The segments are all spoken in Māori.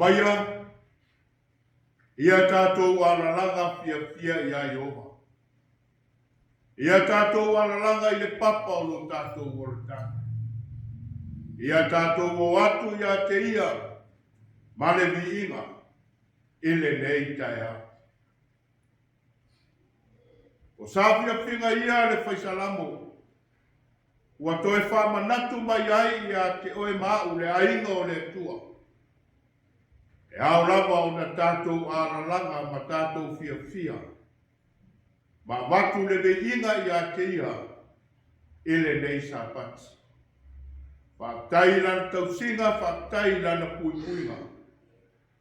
maia, ia tātou alalanga fia ia Iova. Ia tātou alalanga i le papa o lo tātou waratanga. Ia tātou o atu ia te ia, male viinga, ile nei taia. O sāwhia whinga ia le whaisalamo, ua toe whamanatu mai ai ia te oe mau le ainga o le tua. E au lava o na tātou alalanga ma tātou fia. Ma watu le viinga ia te ia, ile nei sapati. Faafetai lana tausinga, faafetai lana puipuinga.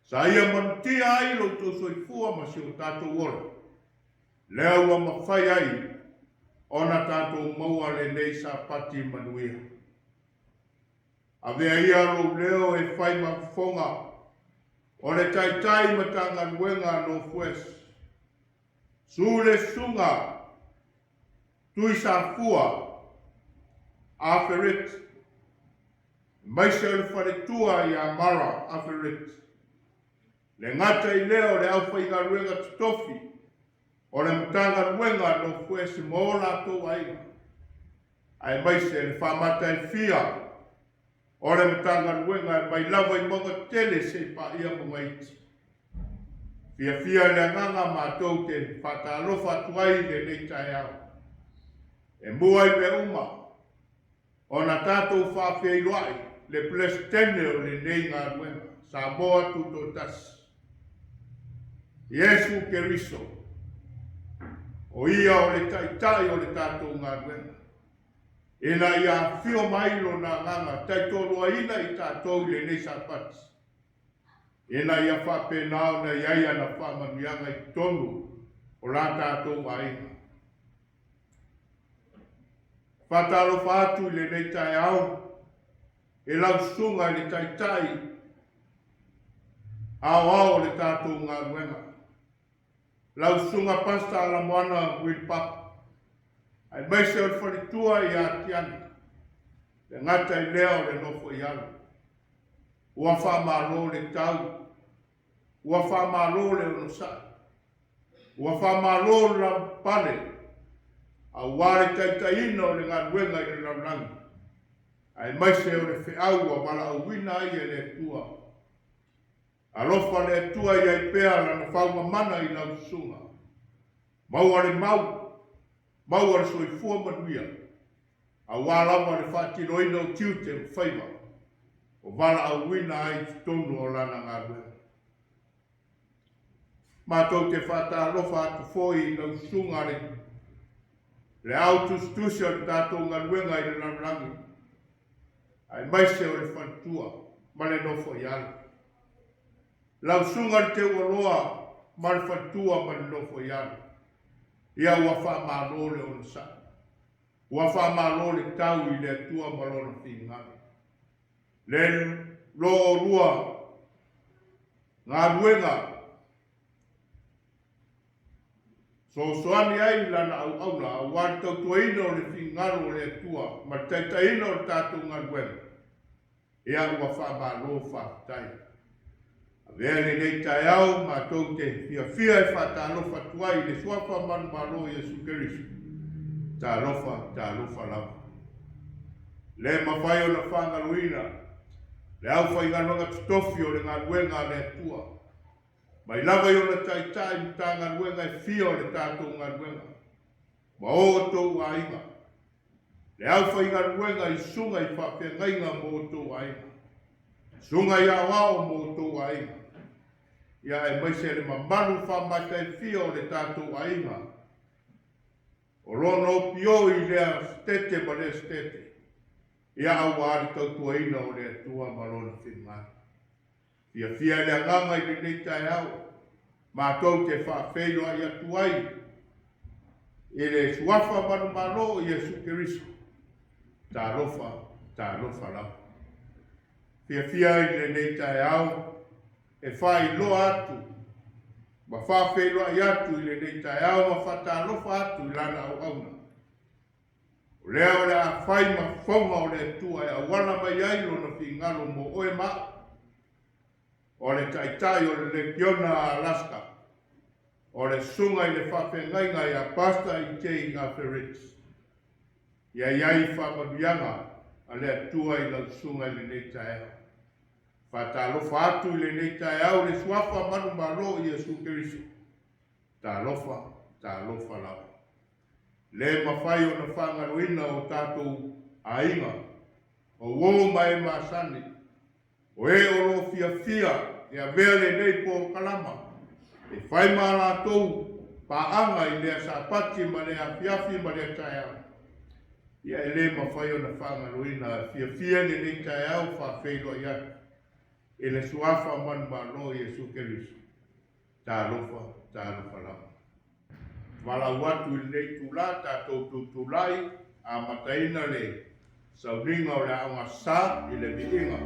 Sa ia manutia ai lo tō soifua ma si o tātou ora. Lea ua mawhai ai, ona tātou maua le nei sapati manuia. Avea ia lo leo e whai mawhonga, o le taitai Matagaluega no fues. Sule sunga, tui safua, Afereti. Maise o le wharetua i a mara Afereti. Le ngata i leo le au Faafeiloaiga tutofi, o le Matagaluega no fuesi mola Toeaina. Ai maise le whamata i fia, o le Matagaluega mai lava i monga Tele se Paia Mungaiti. Fia le nganga mātou te whatalofa tuai le nei tai au. E mua i me uma, o na tātou Faafeiloai, le plestene o le nei ngā ruenga, sa moa tuto tasi. Iesu Keriso, o ia o le taitai o le tātou ngā ruenga. Ina ia whio mailo na nganga, taitoroa ina i tātou le nei sapati. Ina ia whapenao na iaia na whamanuianga i tonu o la tātou ainga. Whatalo whātu le nei tai au, e lau sunga le taitai, au le tātou ngā ruenga. Lau sunga pasta ala moana wil papa, ai maise o le wharitua i a tiani, le ngata i leo le nofo i alu. Ua whamalo le tau, ua whamalo le onosai, ua whamalo la pale, a ware taitaina o le ngā ruenga i le laulangi. Ai maise o le whiau a wala au wina i e le tua. Alofa le tua i ai pēa lana whaunga mana i lau sunga. Maua le maua le soifua manuia. A walawa le whatiroina o tiute o whaiva. O wala au wina ai tonu o lana ngā ruenga. Mātou te whata alofa atu fōi i lau sunga le autustusi o le tātou ngā ruenga i le laulangi. Ai maise o le whantua, ma le nofo i ala. Lau sunga le te ualoa, ma le whantua ma le nofo i ala. Ia ua whamalo le ono sa. Ua whamalo le tau i le atua malona whingami. Le loo rua, ngā ruenga, soani ai lana au aula, a wari tau Toeaina o le whingaro le atua, ma taitaina o le tātou ngā ruenga. Ia ua whamalo Faafetai. A vea le nei tai au, mātou te fia e whatalofa tuai, le suafa Malumalu Iesu Keriso. Tā alofa lava. Le mawhai o na whangaluina, le au whainganonga tutofi o le ngā ruenga le atua. Mai lava i o na taitai mta ngā ruenga e fia o le tātou ngā ruenga. Ma o tōu ainga. Le au whaingaruenga i sunga i whawhengainga mō tō ainga. Sunga i awao mō tō ainga. Ia e maise le mamaru whamata e fia o le tātou ainga. O rono pio i lea stete ma le stete. Ia au ari tau Toeaina o le atua malona whingai. Fia le anganga i le nei tai au. Mātou te Faafeiloaiga tuai. I le suafa Malumalu Iesu Keriso. Tā lofa lau. Fia i le nei tai au, e whai loa atu, ma Faafeiloai atu i le nei tai au, ma whata lofa atu i lana au auna. O lea o le a whai ma whaunga o le tua e a wana mai ailo na whingalo mo oe maa. o le Taitai o le Lekiona Alaska, o le sunga i le Faafeiloaiga ia pasta i te i Afereti. Ia iai whamaduianga a le atua i lau sunga i le nei taeha. Whatalofa atu i le nei taeha o le suafa Malumalu i Iesu Keriso. Talofa lau. Le mawhai o na whangaruina o tātou ainga, o wō mai masani, o e oro fia e a vea le nei po kalama, e whai maa lātou paanga i lea sapati ma le afiafi ma le taeha. Ia e le mawhai o na whangaruina fia le nei taeha o Faafeiloaiga, e le suafa Malumalu i Iesu Keriso. Talofa lau. Walau atu i nei tula, tātou tutulai, a mataina le Sauniga o le aonga sā i le miinga.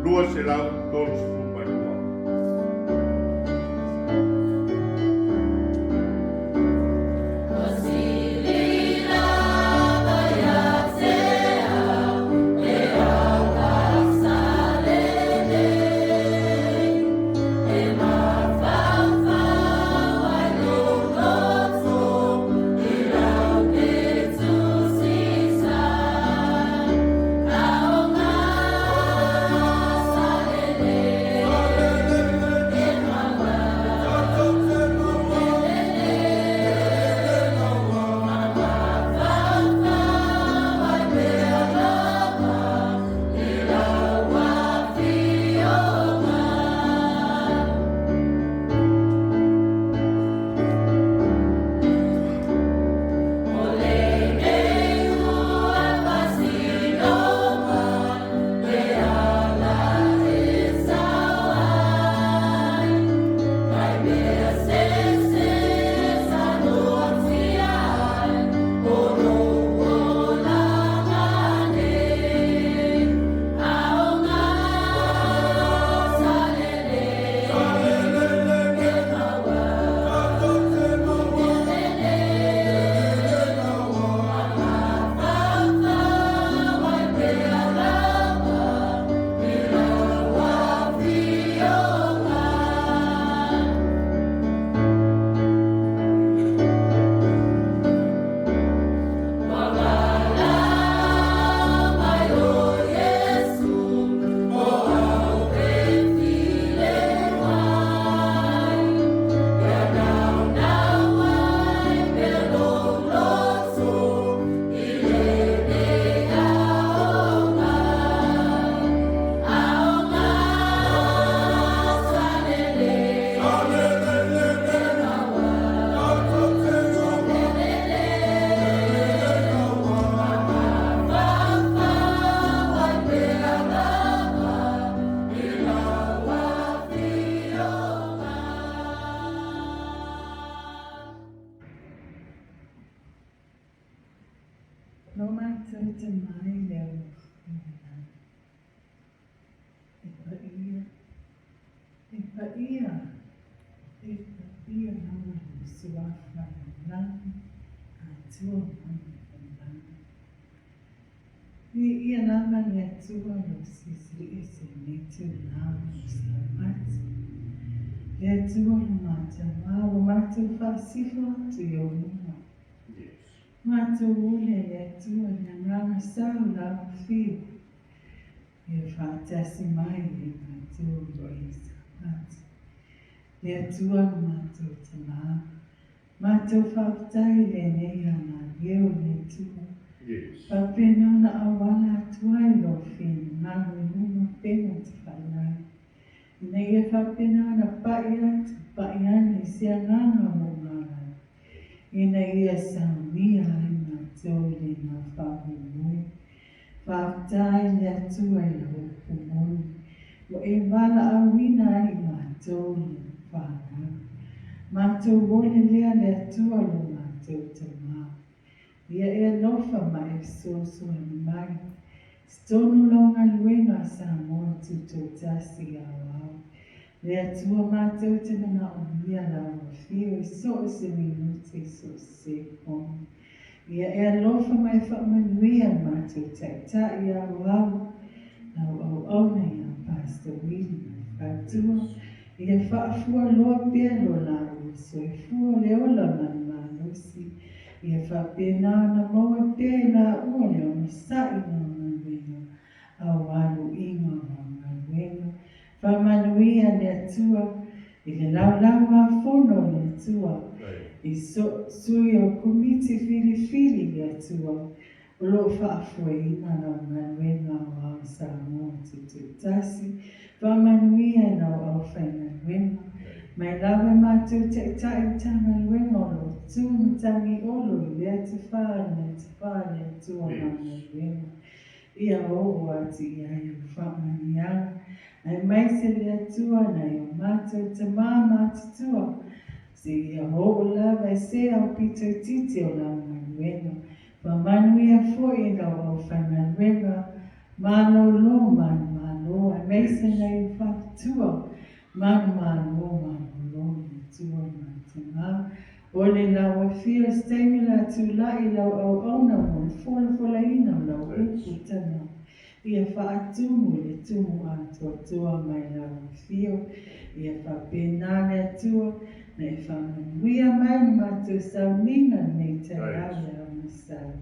Lua se lau tolu fumanua. Ia nama ni atua no Iese ni tu nama Simativa. Le atua no Matagaluega, matu Faafeiloaiga tu yo luna. Matu ule le atua na ngana sau la fio. E fatasi mai e matu Iese. Le atua no matu tama. Matu Faafetai le neia na yeo le tua. Papena na awala tuai lo fin na luna pena te whanai. Nei e papena na paia ni sia ngana mo ngana. Ina ia Sauniga ina tole na Faafetai. Faafetai le atua i ho kumoni. Wa e wala awina i ma tole whanai. Matou wole lea le atua lo matou tamā. Ia e alofa mai soso ni mai. Stonu longa luenga sa moa tuto tasi au. Le atua mātou te mana o mia la o fio e so se minuti so se kon. Ia e alofa mai whamanuia mātou taita i au. Na au na ia pastor wili mai Fatua, ia faafua loa pia lo laru, soifua leola malumalusi, ia faapena na maua pia na ua leo misai na maluenga, awalu inga maluenga, famanuia le atua, ile laulau mafono le atua, i sui o kumiti filifili le atua, o lo faafua ina na maluenga wa Samoa tututasi, Famanuia na o Faafeiloaiga, mai lawe mātou Toeitiiti Tanaluega o lo tūmatangi olo i lea te whāne tua Malumaluega. Ia o ati ia i whamanianga, ai mai se lea tua na i o mātou te mātutua, se ia o lawe se au Toeitiiti o Malumaluega, Famanuia foi na o Faafeiloaiga, Malo Malo, I may say na Faafitoa, Malumalu, tua matanga. Ole la wafia stemila tu la ila au ona mo fola ina la uku tana. Ia faatumu le tumu tua mai la wafia. Ia fapenane atua na e whamanuia mai matu Sauniga nei te rawe a masai.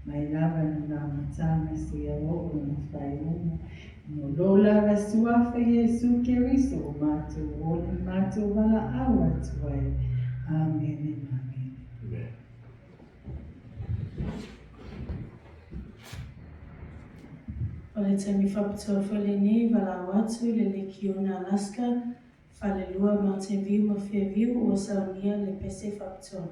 Mai lava na matanga si a o na whaiuma. No lola va suafa Yesu Keriso o mātou o le mātou wala awa tuai. Amen. Amen. O le temi Faapitoa Fairview wala watu le Lekiona Alaska, Falelua Mountain View ma Fairview o Sauniga le Pese Faapitoa.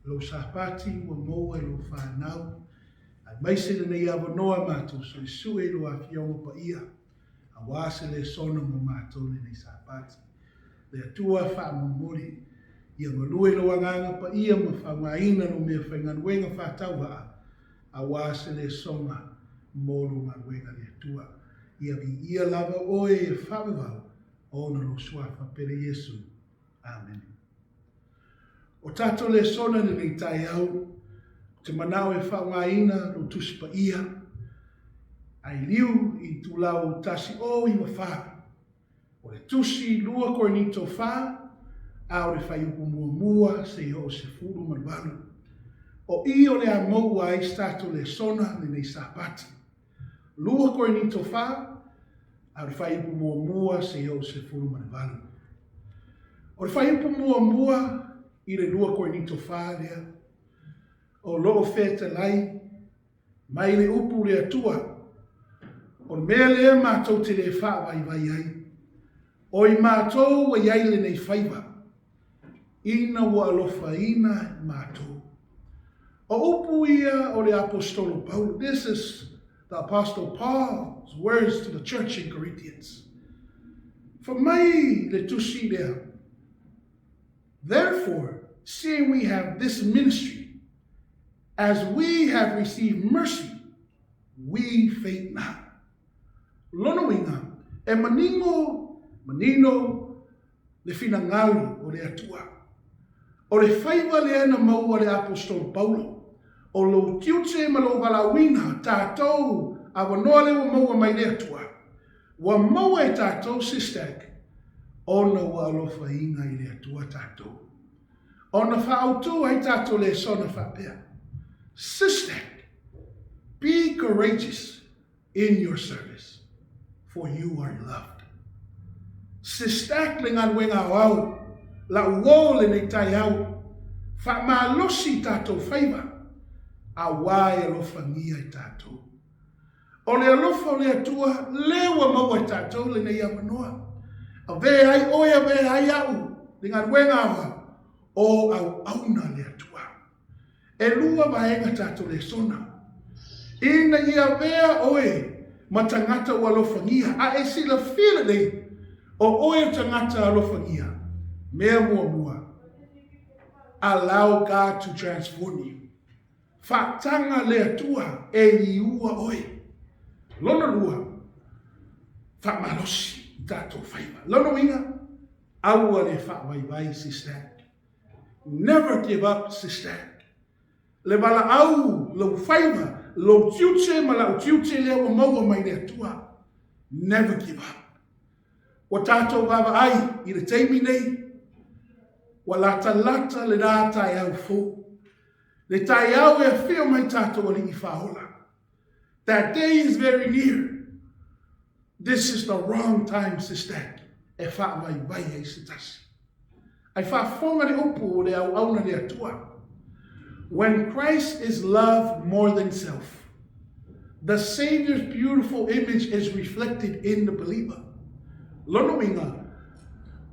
lo sapati ua moa lo whanau. Ai maise nei awa noa mātou so sue lo a fionga Paia. A wāse Lesona mo mātou nei sapati. Le atua whamumuri Ia malue lo anganga pa ia ma whangaina no mea whainganuenga whātau haa. A wāse Lesona mōru nganuenga le tua. Ia vi ia lava oe e whawewau o na lo suafa pere Yesu. Amen. O tato Lesona ni nei tai au, te manao e whangaina no tusi pa ia, ai liu i tulau tasi o i wawha. O le tusi lua korinito wha, a o le whaiupu mua se o se furu malumalu. O i o le a maua ai stato Lesona ni nei sapati. Lua korinito wha, a o le whaiupu mua se o se furu malumalu. O le whaiupu mua i le lua korinito wha lea, o loo Faafeiloaiga, mai le upu le atua, o mea lea mātou te le whaawaiwai ai, o i mātou wa iai le nei whaiva, ina wa alofa ina mātou. O upu ia o le apostolo Paul, this is the apostle Paul's words to the church in Corinthians. For mai le tusi lea, therefore, seeing we have this ministry, as we have received mercy, we faint not. Lonoinga, e manino, le finangalo o le atua. O le whaiva le ana maua le apostol Paulo. O lo tiute ma lo walawina tātou a wanoa le wa maua mai le atua. Wa maua e tātou SISDAC. Ona wa alofa inga i le atua tātou. Ona whaautu ai tātou Lesona whapea. SISDAC, be courageous in your service, for you are loved. SISDAC le nganuenga au, la uo le nei tai au, fa malosi tātou whaiva, a wai alofa ngia i tātou. O le alofa o le atua, lewa maua i tātou le nei awanoa. A ve ai oia ve ai au, le nganuenga au, o au auna le atua. E lua vaenga tātou Lesona. Ina ia vea oe matangata o alofangia. A e sila whila nei o oe tangata alofangia. Mea mua. Allow God to transform you. Whaatanga le atua e liua oe. Lona lua. Whaamalosi tātou whaiva. Lona winga. Aua le whaamaiwai SISDAC. Never give up SISDAC. Le bala au, lo whaiva, lo tiute ma la tiute lea wa maua mai le atua. Never give up. Wa tātou wawa ai, i le teimi nei, wa lata le rā tai au fō. Le tai au e whio mai tātou ali i whaola. That day is very near. This is the wrong time, SISDAC. E whaawai vai e se tasi. Ai whaafonga le upu o le au auna le atua. When Christ is loved more than self, the Savior's beautiful image is reflected in the believer. Lonoinga,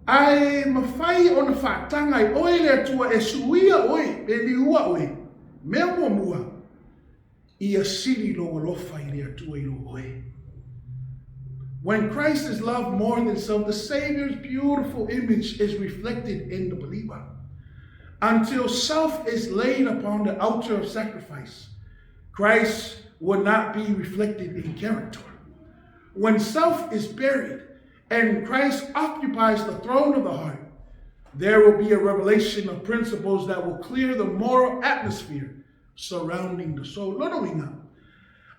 ai mawhai o na whaatanga i oe le atua e suia oe, e liua oe, mea mua, ia siri lo alofa i le atua i lo oe. When Christ is loved more than self, the Savior's beautiful image is reflected in the believer. Until self is laid upon the altar of sacrifice, Christ will not be reflected in character. When self is buried and Christ occupies the throne of the heart, there will be a revelation of principles that will clear the moral atmosphere surrounding the soul. Lonoinga,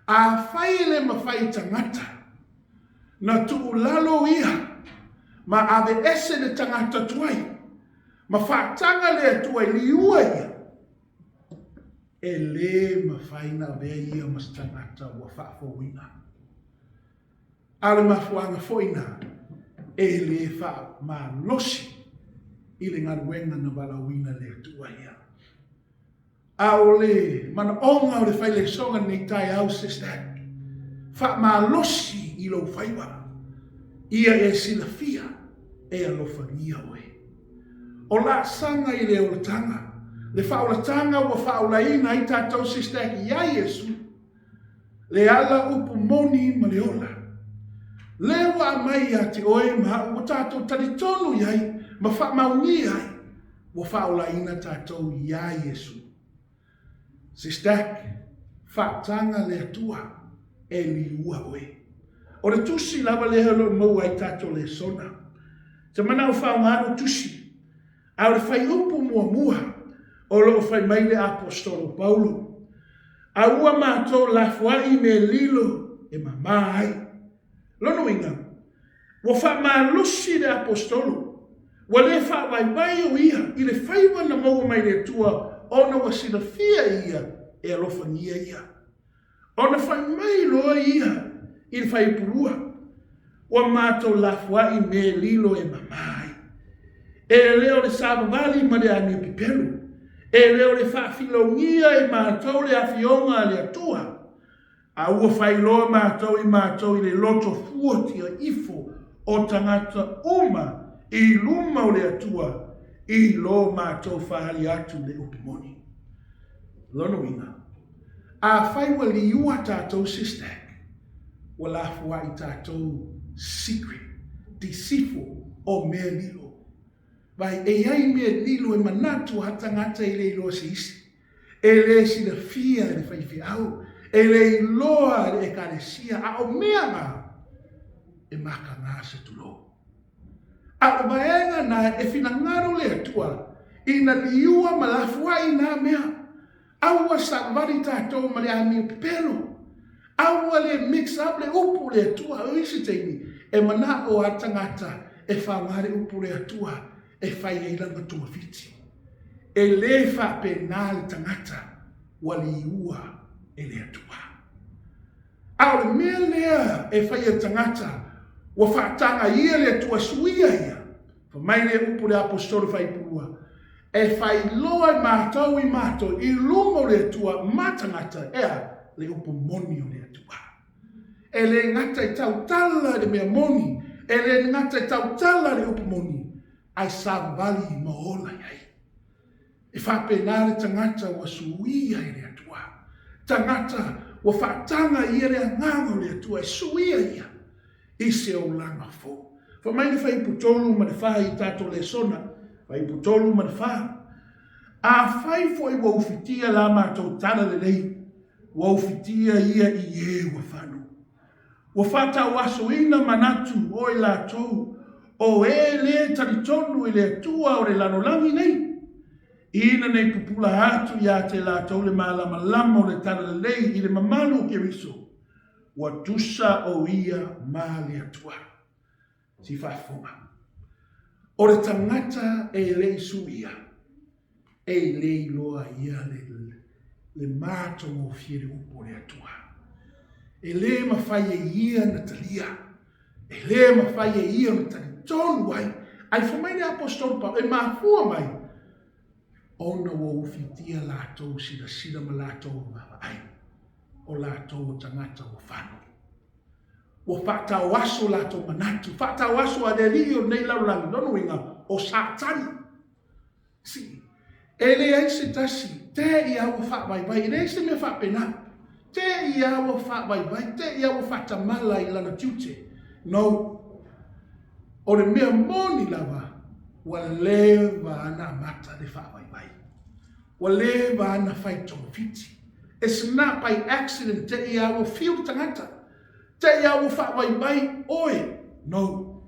a whaile ma whai tangata, na tuulalo ia, ma ave ese de tangata tuai, ma whaatanga le atua i liua ia. E le ma whaina vea ia mas tangata wa whaafowina. Ale ma fuanga foina, e le wha ma losi i le ngaruenga na walawina le atua ia. Ao le mana onga o le whaile songa nei tai au SISDAC. Wha ma losi i lo whaiwa. Ia e sila fia e alofa ngia oe. O la sanga i le olatanga. Le whaolatanga wa whaolaina i tātou SISDAC ia Iesu. Le ala upu moni ma le ola. Le wa mai a te oe ma o tātou talitonu iai ma wha maungi ai. wa faolaina tātou ia Iesu. SISDAC, whaatanga le atua e liua oe. O le tusi lava le halo mau ai tātou Lesona. Te mana o whaongaro tusi. Au le whai upu mua o lo whai mai le apostolo Paulo. Au ua mātou la fuai me lilo e mamai. Lono inga, wa wha malusi le apostolo. Wa le wha vai o ia, i le whaiwa na mau mai le tua, ona wa sina fia ia, e alofa ngia ia. Ona whai mai loa ia, i le whai purua. Wa mātou la fuai me lilo e mamai. E leo le savavali ma le ani pipelu. E leo le Faafeiloaiga e mātou le afionga le atua. A ua whailoa mātou i le loto fuatia ifo o tangata uma i luma o le atua i lo mātou whahari atu le upimoni. Lono inga. A whaiwa liua tātou SISDAC. Wa lafua i tātou secret, deceitful o mea lilo. Vai e ai mea lilo e manatu hatangata i le iloa se isi. E le si le fia le Faafeiloaiga. E le iloa le Ekalesia a o mea ngā. E maka ngā se tulo. A o maenga na e finangaro le atua. Ina liua malafua i nā mea. Aua sa vari tātou ma le ami pepelo. Aua le mix up le upu le atua o isi teini. E mana o atangata e whangare upu le atua. E whai e ilanga tua fiti. E le whapena le tangata wali ua e le atua. Au le mea lea e whai e tangata wa whaatanga ia le atua suia ia. Mai le upu le apostolo whai purua. E whai loa i mātou i lumo le atua matangata ea le upu moni o le atua. E le ngata i tau tala le mea moni. E le ngata i tau tala le upu moni. Ai savali maola iai. E whapenare tangata wa suia i le atua. Tangata wa whaatanga i le angango le atua e suia ia. I se o langa fo. Fa mai le whai putolu ma le whai tātou Lesona. Whai putolu ma le whai. A whai fo i wa ufitia la mātou tana le lei. Wa ufitia ia i wa whanu. Wa whata waso ina manatu o i la tou. O e le taritonu i le atua o le lanolangi nei. Ina nei pupula atu ia te la tau le malama o le tana le lei i le mamalu ke riso. Wa tusa o ia ma le atua. Si Faafofoga. O le tangata e le isu ia. E le iloa ia le mato o fiere upo le atua. E le mawhai e ia na talia. E le mawhai e ia na talia. Tonu wai, ai whamai le apostolo Paulo, e mafua mai. Ona wa ufitia lātou sida ma lātou mawai. O lātou o tangata o whanu. O whātau aso lātou manatu. Whātau aso a lelio nei laulangi. Nono inga o sātani. Si. E le aise tasi. Te ia o whāwaiwai. E le aise me whāpena. Te ia o whāwaiwai. Te ia o whātamala i lana tiute. No. O le mea moni lava, wa lewa ana mata le whaawaiwai. Wa lewa ana whai tonga fiti. It's not by accident te ia o fiu tangata. Te ia o whaawaiwai oe. No.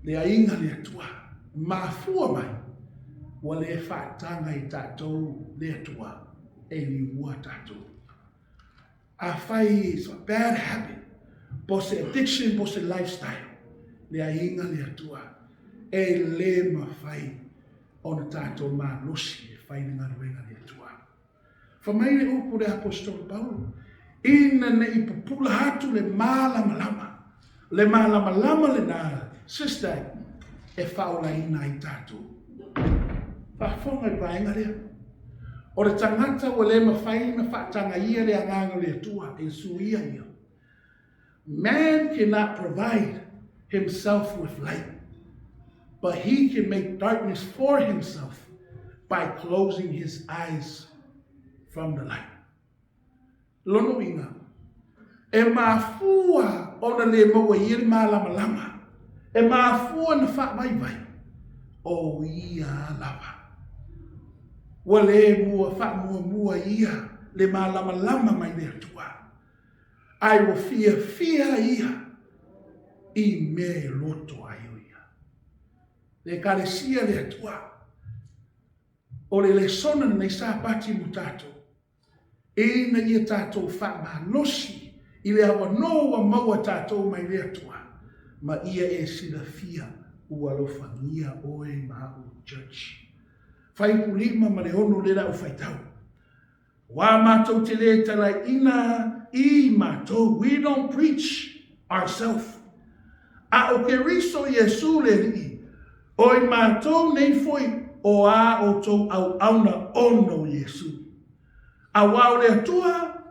Le ainga le atua. Mafua mai. Wa le whaatanga i tātou le atua. E li ua tātou. A whai is a bad habit. Bose addiction, bose lifestyle. Le ainga le atua. E le mawhai. Ona tātou mālosi e whai ngā ruenga le atua. Whamai le upu le apostolo Paulo. Ina ne i pupula hatu le mālama. Le mālama le nā. SISDAC e whaolaina i tātou. Faafofoga i vaenga lea. O le tangata o le mawhai na whaatanga ia le anganga le atua. E suia ia. Man cannot provide himself with light, but he can make darkness for himself by closing his eyes from the light. Lono inga. E mafua ona le maua i le malama. E mafua na wha vai vai. o ia lava. Ua le mua wha ia le malama mai le atua. Ai wa fia ia I me loto ai o ia. Le Ekalesia le atua. O le Lesona nei sa pati mo tātou. E na ia tātou whaamanosi I le awa noa maua tātou mai le atua. Ma ia e sila fia ua lofangia oe Mahu Church. Whaipulima ma le ono le lau whaitau. Wa mātou te le talaina I mātou. We don't preach ourselves. A o ke riso Yesu le rii. Oi mātou nei foi o a o tau au auna ono Yesu. A wao le atua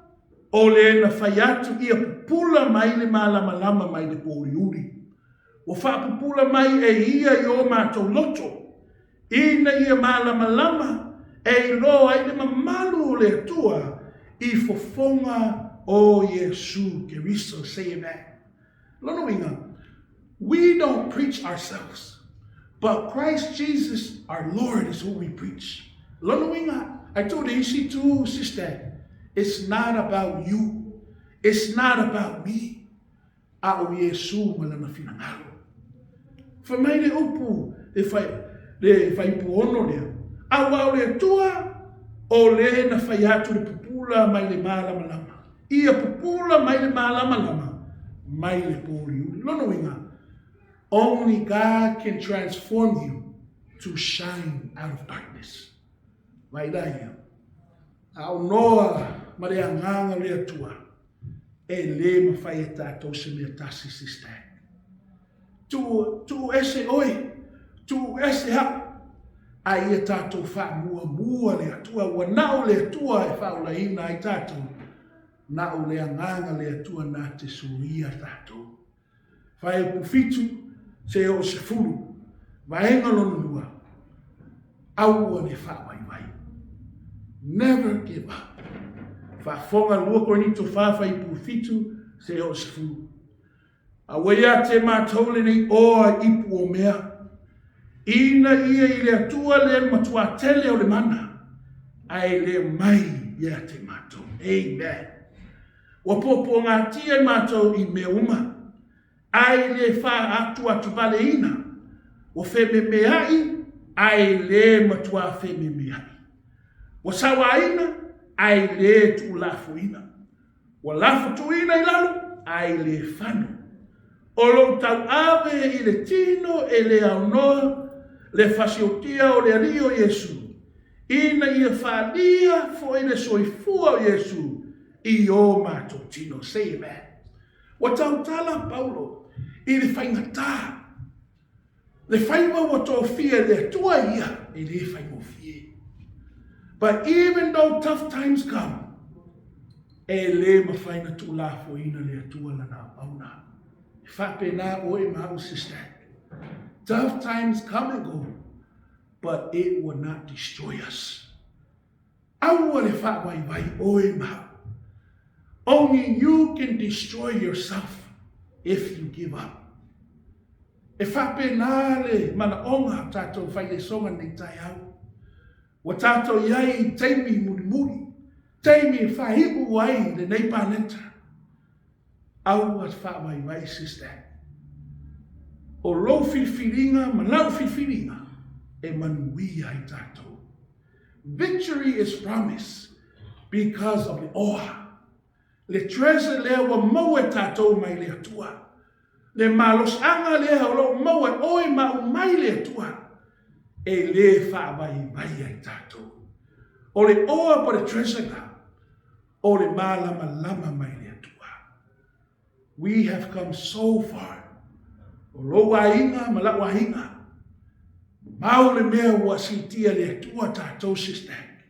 o le na whaiatu ia pupula mai le malama mai le pōriuri. O whapupula mai e ia I o mātou loto. Ina ia malama e lo ai le mamalu le atua I fofonga o Yesu ke riso say amen. Lono inga, we don't preach ourselves, but Christ Jesus our Lord is who we preach. Lono inga, I told Iese too, SISDAC, it's not about you. It's not about me. A o Yesu malama finangalo. For mai le upu, le fai puono lea. A wao le tua, o le na fai atu le pupula mai le malama. Ia pupula mai le malama. Mai le pōriuri. Lono inga, only God can transform you to shine out of darkness. Vai daia. Ao noa ma le anganga le atua. E le mawhai e tātou se mea tasi SISDAC. Tu ese oi. Tu ese hap. Ai e tātou wha mua le atua. Ua nao le atua e Faafeiloaiga ai tātou. Nao le anganga le atua na te suia tātou. Whai pufitu se o se fulu. Vaenga lona lua. Aua le whawaiwai. Never give up. Whafonga lua korinito whawhai pufitu se o se fulu. Awea te mātou nei oa ipu o mea. Ina ia I le atua le matua tele o le mana. Ai le mai ia te mātou. Amen. Wa popo ngā tia mātou I me uma. Ai le wha atu vale ina. Wa wheme meai. Ai le matua wheme meai. Wa sawa ina. Ai le tu lafu ina. Wa lafu tu ina I lalu. Ai le whanu. O lo tau ave I le tino e le aunoa. Le fasiotia o le rio Yesu. Ina ia whalia fo I le soifua o Yesu. I o mātou tino. Say amen. Wa tau tala Paulo. I le whaingata. Le whainga wa tō fia le tua ia. I le whaingo fia. But even though tough times come. E le mawhaina tu la fo ina le tua lana auna. Whapena o e Mahu SISDAC. Tough times come and go, but it will not destroy us. Aua le whawaiwai oe Mahu. Only you can destroy yourself if you give up. E whapena le mana onga tātou whai le songa nei tai au. Wa tātou iai teimi muri. Teimi whahibu wai le nei paneta. Aua whawaiwai SISDAC. O lo filfilinga, malau filfilinga, e manuia I tātou. Victory is promised because of the oa. Le treasure lea wa maua tātou mai le atua. Le malos anga lea o lo maua oe mau mai le atua. E le whaavai mai I tātou. O le oa pa le treasure ka. O le malama mai le atua. We have come so far. O lo wainga ma la wainga. Mau le mea wa sitia le atua tātou SISDAC.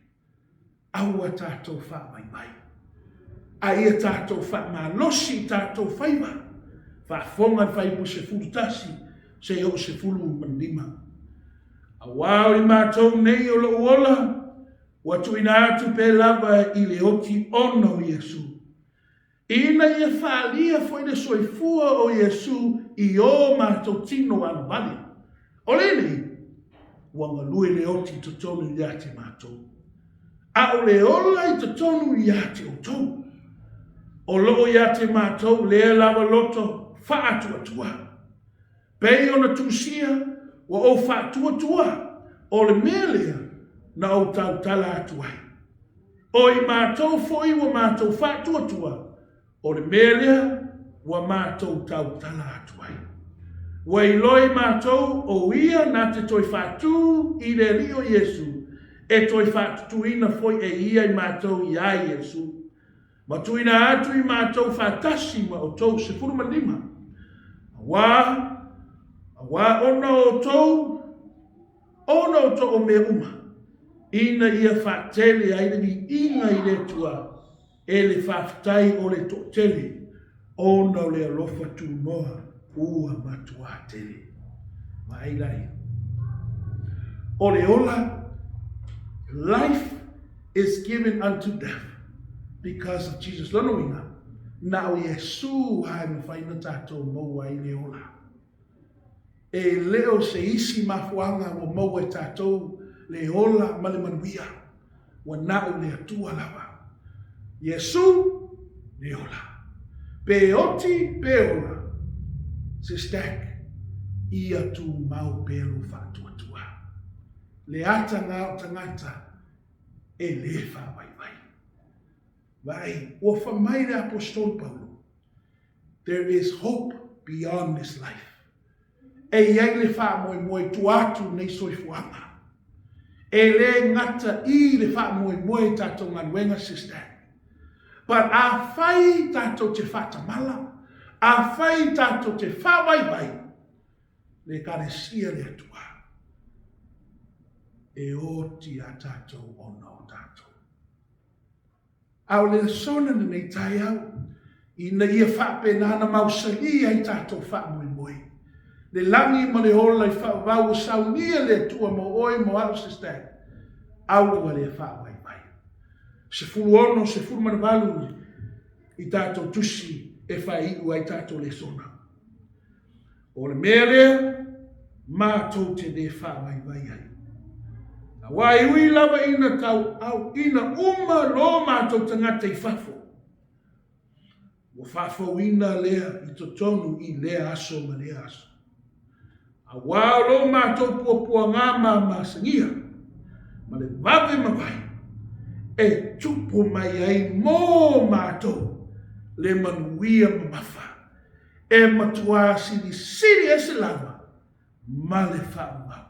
Aua tātou whaamai. A ia tātou whaamalosi tātou whaiva. Whaafonga whaipu se fulu tasi. Se o se fulu manima. A wao I mātou nei o lo uola. Watu ina atu pe lava I le oti ono Yesu. Ina ia whaalia foi le soifua o Yesu I o mātou tino anu vale. O lele, wanga lue le oti to tonu ia te mātou. A o le ola I to tonu ia te o tau. O loo ia te mātou lea lava loto whaatua. Pei ona tusia wa o whaatua o le mea lea na o tau tala atuai. O I mātou foi wa mātou whaatua o le mea lea wa mātou tau tala atuai. Wa I loi mātou o ia nā te toi whātū I le rio Iesu e toi whātutuina foi e ia I mātou I a Iesu. Ma tuina atu I mātou whātasi ma o tau se furu malima. Wa ona o tau o mea uma. Ina ia whaatele aile ni inga I le tua e le Faafetai o le Toeititi. Ona o le alofa tu noa ua matua tele. Ma ailai. O le ola, life is given unto death because of Jesus. Lona winga, na o Yesu hae mawhaina tātou maua I le ola. E leo se isi mafuanga o maua tātou le ola Malumalu wa na o le atua lava. Yesu le ola. Pe oti pe ola. SISDAC ia tu mau pelo whātuatua. Le ata ngā o tangata e le whawaiwai. Vai, o whamai le Apostol Paulo. There is hope beyond this life. E iai le whamoe tuatu nei soifuanga. E le ngata I le whamoe tātou nganuenga SISDAC. But a whai tātou te whatamala. A whai tātou te whawaiwai. Le Ekalesia le atua. E oti a tātou ona o tātou. Au le Lesona nei tai au. Ina ia whapenana mausali ai tātou whamoe. Le langi ma le ola I whawau Sauniga le atua mo oi mo au SISDAC. Au le whawaiwai. Se fulu ono, se fulu Malumalu I tātou tusi e whai ua I tātou Lesona. O le mea lea, mātou te ne whawaiwai ai. A wai ui lava ina tau au ina uma lo mātou tangata I whafo. O whafo ina lea I totonu I lea aso ma lea aso. A wā lo mātou puapua ngā mā sangia, ma le vave mawai. E tupu mai ai mō mātou le manuia mamafa. E matua siri ese lava ma le whaumau.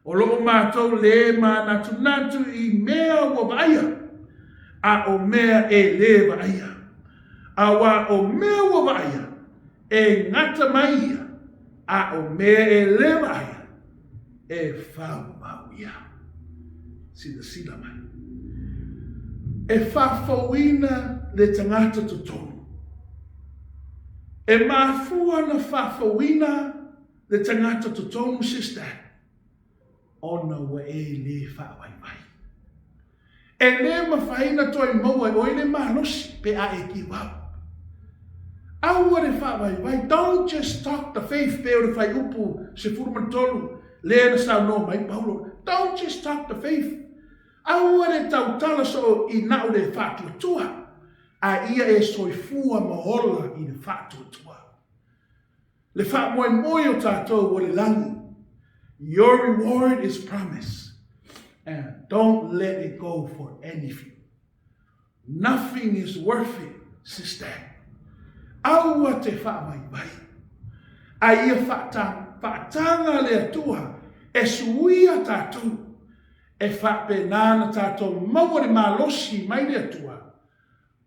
O loo mātou le natu I mea wa vaia. A o mea e le vaia. A wā o mea wa vaia. E ngata maia. A o mea e le vaia. E whaumau ia. Sila mai. E whafauina le tangata totonu. E mafua na whafauina le tangata totonu SISDAC. Ona wa e le whawaiwai. E le mawhaina toi maua o ele mahalosi pe a e ki wau. Aua le whawaiwai. Don't just talk the faith pe o le whai upu se furumantolu le na sao no mai Paulo. Don't just talk the faith. Aua le tautala so I nau le whātuatua. A ia e soifua mahola I le whātuatua. Le whamoe o tātou o le langi. Your reward is promised. And don't let it go for anything. Nothing is worth it, SISDAC. Aua te whaamaiwai. A ia whaatanga le atua. E suia tātou. E whapenana tātou maua le malosi mai le atua.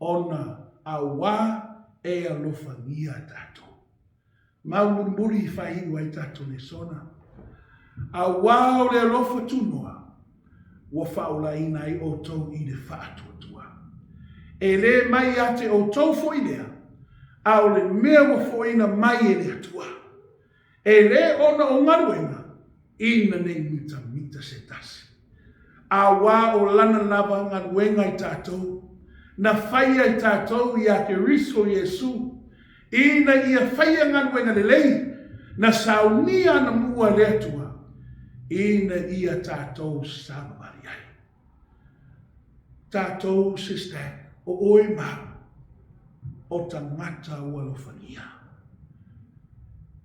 Ona awa e alofangia tātou. Maumuri whaiwa I tātou Lesona. Awa o le alofa tunua. Wa whaolaina I o tau I le whaatuatua. E le mai ate o tau foilea. A o le mea wa foina mai e le atua. E le ona o ngaruenga. Ina nei mita se tasi. A wā o lana lava ngaruenga I tātou. Na whaia I tātou I ake riso Iesu. Ina ia whaia ngaruenga le lei. Na saunia na mua le atua. ina ia tātou samari ai. Tātou SISDAC o oi mau o tangata ua lofania.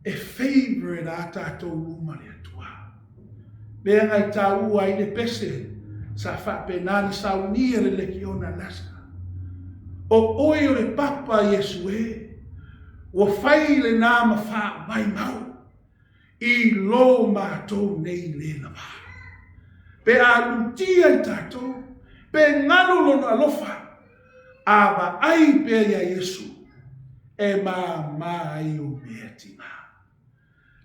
E favorite a tātou luma le atua. Lea ngai tā ua i le pese sa whapenani Sauniga le lekiona Alaska. O oi o le papa Yesu e, o whai le nāma wha mai mau, i lo mātou nei le lawa. Pe a lutia i tātou, pe ngalo lona alofa, ava ai pe ia Yesu, e mai o mea tina.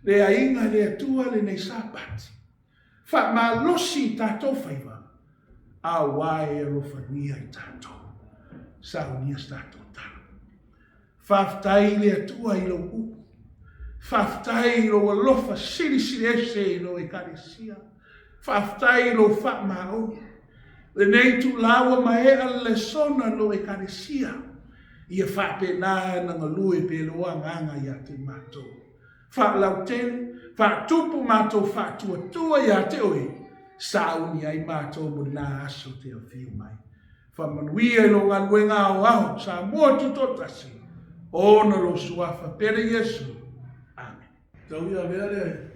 Le a inga le atua le nei sapati, fa ma losi tātou whaiva, a wae alofania i tātou. Sauniga tātou tala. Faafetai le atua i lo upu. Faafetai lo alofa siri ese i lo Ekalesia. Faafetai lo whaamaoni. Le nei tu lawa maea Lesona lo Ekalesia. Ia whapena na ngalui pe loa nganga ia te mātou. Whaalautele, whaatupu mātou whaatuatua ia te oi. Sauni ai mātou mo nā aso te awhiu mai. Whamanuia lo ngaluenga o aho, sa mua tutotasi. Ona lo suafa pere Yesu. Amen. Tau ia veare,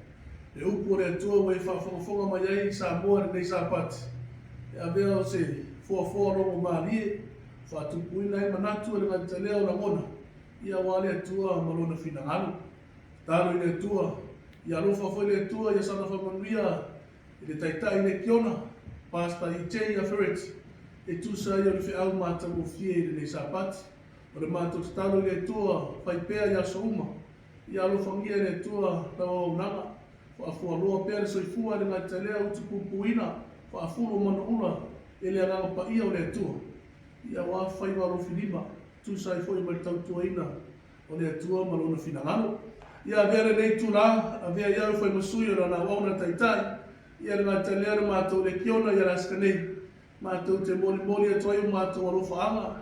e upo re atua mai Faafofoga mai ai sa mua nei sa pati. E a vea o se fuafua rongo maalie, whaatupuina ai manatu e ngai Tele o na mona. Ia wale atua malona finangalo. Talo i le atua, ia lofa foi le atua, ia sana whamanuia, i le taitai le kiona, pasta i te i Afereti. E tusa ia le whiau mātango fie i le sapati. O le mātou tatalo i le tua whaipea ia souma. Ia alofangia i le tua tau au nanga. Whaafua loa pea le soifua le ngai Telea utu pupuina. Whaafuro mana ula e le ananga Paia o le tua. Ia wafai walo filima. Tusa i foi mai tau Toeaina o le tua malona finangalo. Ia vere nei tula, a vea ia foi masui o rana wauna taitai. Ia le ngai Telea le mātou le kiona ia raska nei. Mātou te moli atua i mātou alofa anga.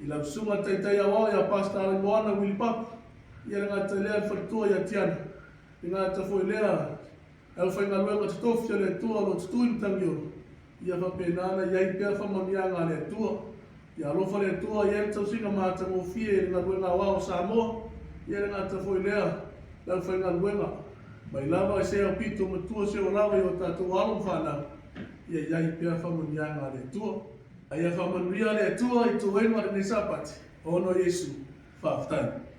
I lau sunga taitai awa ia pasta ala moana wili papa. Ia ngā te lea whakatua ia tiana. I ngā te foi lea. Au Faingaluega te tofia le tua lo tutui mtangi ora. Ia whapenana iai pia whamamianga le tua. Ia alofa le tua ia tau singa mātango fie i ngā luenga wao Samoa. Ia ngā te foi lea. Lau Faingaluega. Mai lava i se au pito matua se o lawa i o tātou alum whanau. Ia iai pia whamamianga le tua. Ia whamanuia le tua i Toeaina le nei sapati. Ono Yesu, Faafetai.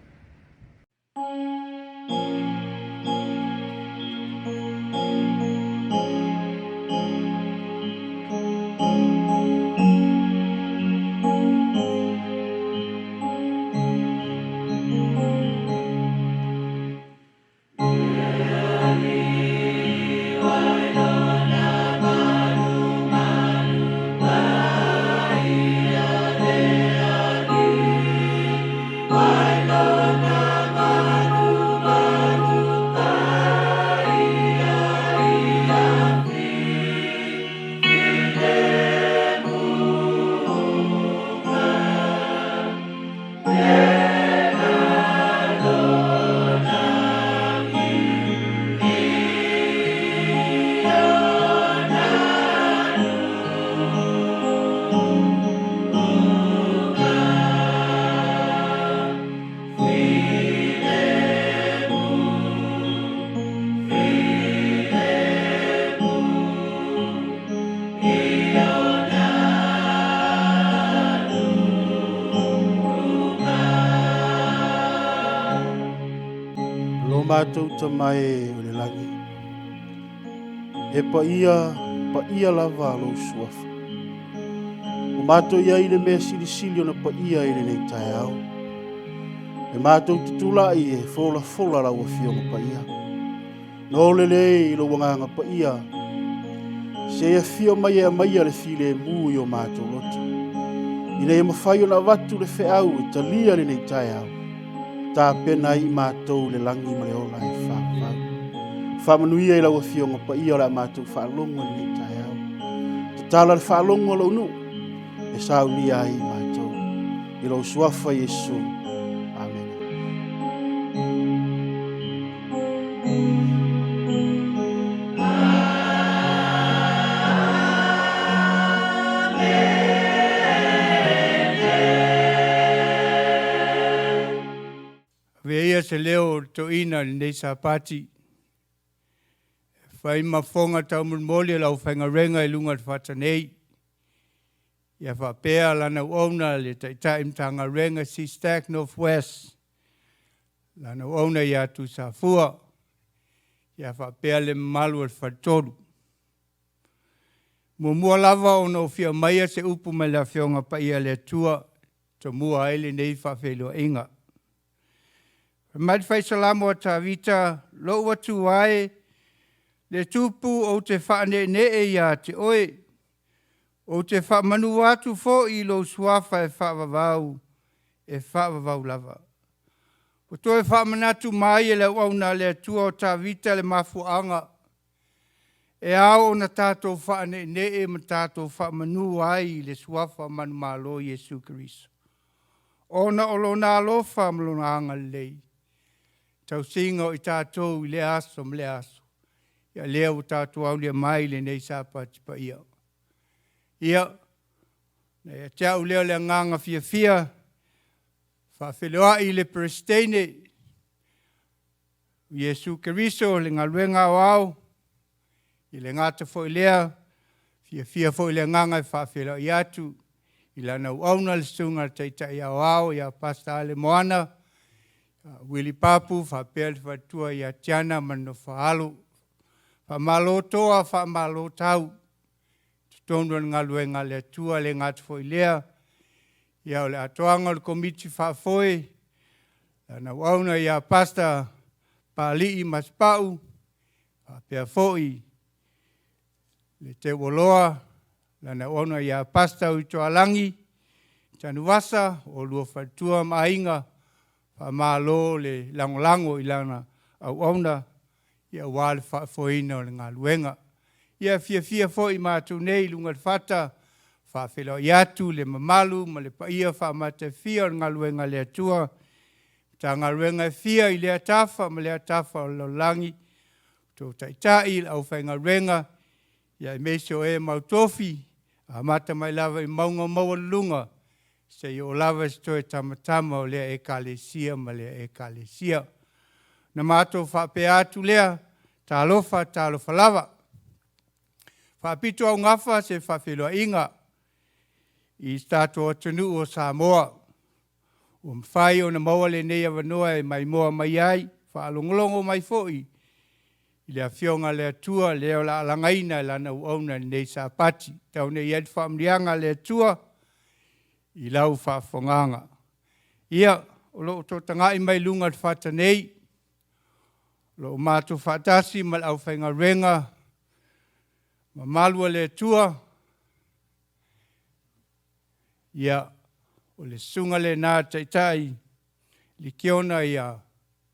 Mātou tamai o le langi. E paia lava lo suafa. O mātou ia i le mea sili o na paia i le nei tai au. E mātou tutula i e fola la ua fionga paia. No le i lo wanganga paia. Se e fio mai le file mu i o mātou loto. I le e mawhai o na watu le feau i talia le nei tai au. Tā pena i mātou le langi ma le ola e whaafau. Whamanuia i lau a fionga pa i ola mātou whaalonga ni tai au. Te tala le whaalonga lau nu, e saunia i mātou. I lau suafa Yesu. Amen. Amen. se leo Toeaina nei sa pati. Whai mafonga tau muli lau whaingarenga I lunga te whatanei. Ia whapea lana uona le taitai mtanga renga SISDAC Northwest. Lana uona ia tu Saafua. Ia whapea le malu al whatoru. Mua lava o no fia maia se upu mai la fionga Paia le tua. To mua aile nei Faafeiloaiga. Mai fai salamo a tawita, lo watu ai, le tupu o te whaane ne ia te oe, o te whamanu watu fo I lo suafa e whaavavau lava. O toi whamanatu mai le wauna le tua o tawita le mafuanga, e ao na tātou whaane ne ma tātou whamanu ai le suafa Malumalu Iesu Keriso. Ona o lona alofa malona anga lei. Tau singo I tātou I le aso mle aso. Ia lea o tātou au lea mai le nei sāpati Paia. Ia, na ia teau lea le nganga fia. Faafeiloaiga le prestene. Iesu Keriso le ngaluenga o au. I le ngata fo I lea. Fia fo I le nganga Faafeiloaiga atu. I lana uauna le sunga taitai au au. Ia pasta ale moana. Wili papu, whapea le whatua ia tiana mano Faalo. Whamalo toa, whamalo tau. Tonu ngā luenga le tua le ngātu fo I lea. Ia o le atoanga le komiti whafoe. Lana wauna ia pasta Alii maspau. Whapea foi. Le te woloa. Lana wauna ia pasta Uitoalangi. Tanuwasa o lua whatua mainga. Whamalo le langolango I lana au ia wale whafoina o le ngā luenga. Ia fia foi mātou nei lunga whata, Faafeiloaiga atu le mamalu, ma le Paia whamata fia o le ngā luenga le atua, ta ngā luenga fia I le atafa, ma le atafa o lo langi, tō taitai au whainga renga, ia meso mautofi, a mata mai lava I maunga maua lunga, se o lava stoe tamatama o lea Ekalesia ma lea Ekalesia. Na mātou whapea atu lea, tālofa lava. Faapitoa ngafa se Faafeiloaiga I tātou atanu o Samoa. O mwhai o na maua le nei avanoa e mai moa mai ai, whaalongolongo mai foi. I lea fionga lea tua, lea la alangaina lana uauna nei sāpati. Tau nei ed whaamrianga lea tua, I lau whaafonganga. Ia, o lo tō tangai mai lunga te whatanei, lo mātou whatasi mal au whainga renga, ma malua le tua, ia, o le sunga le nā taitai, li kiona ia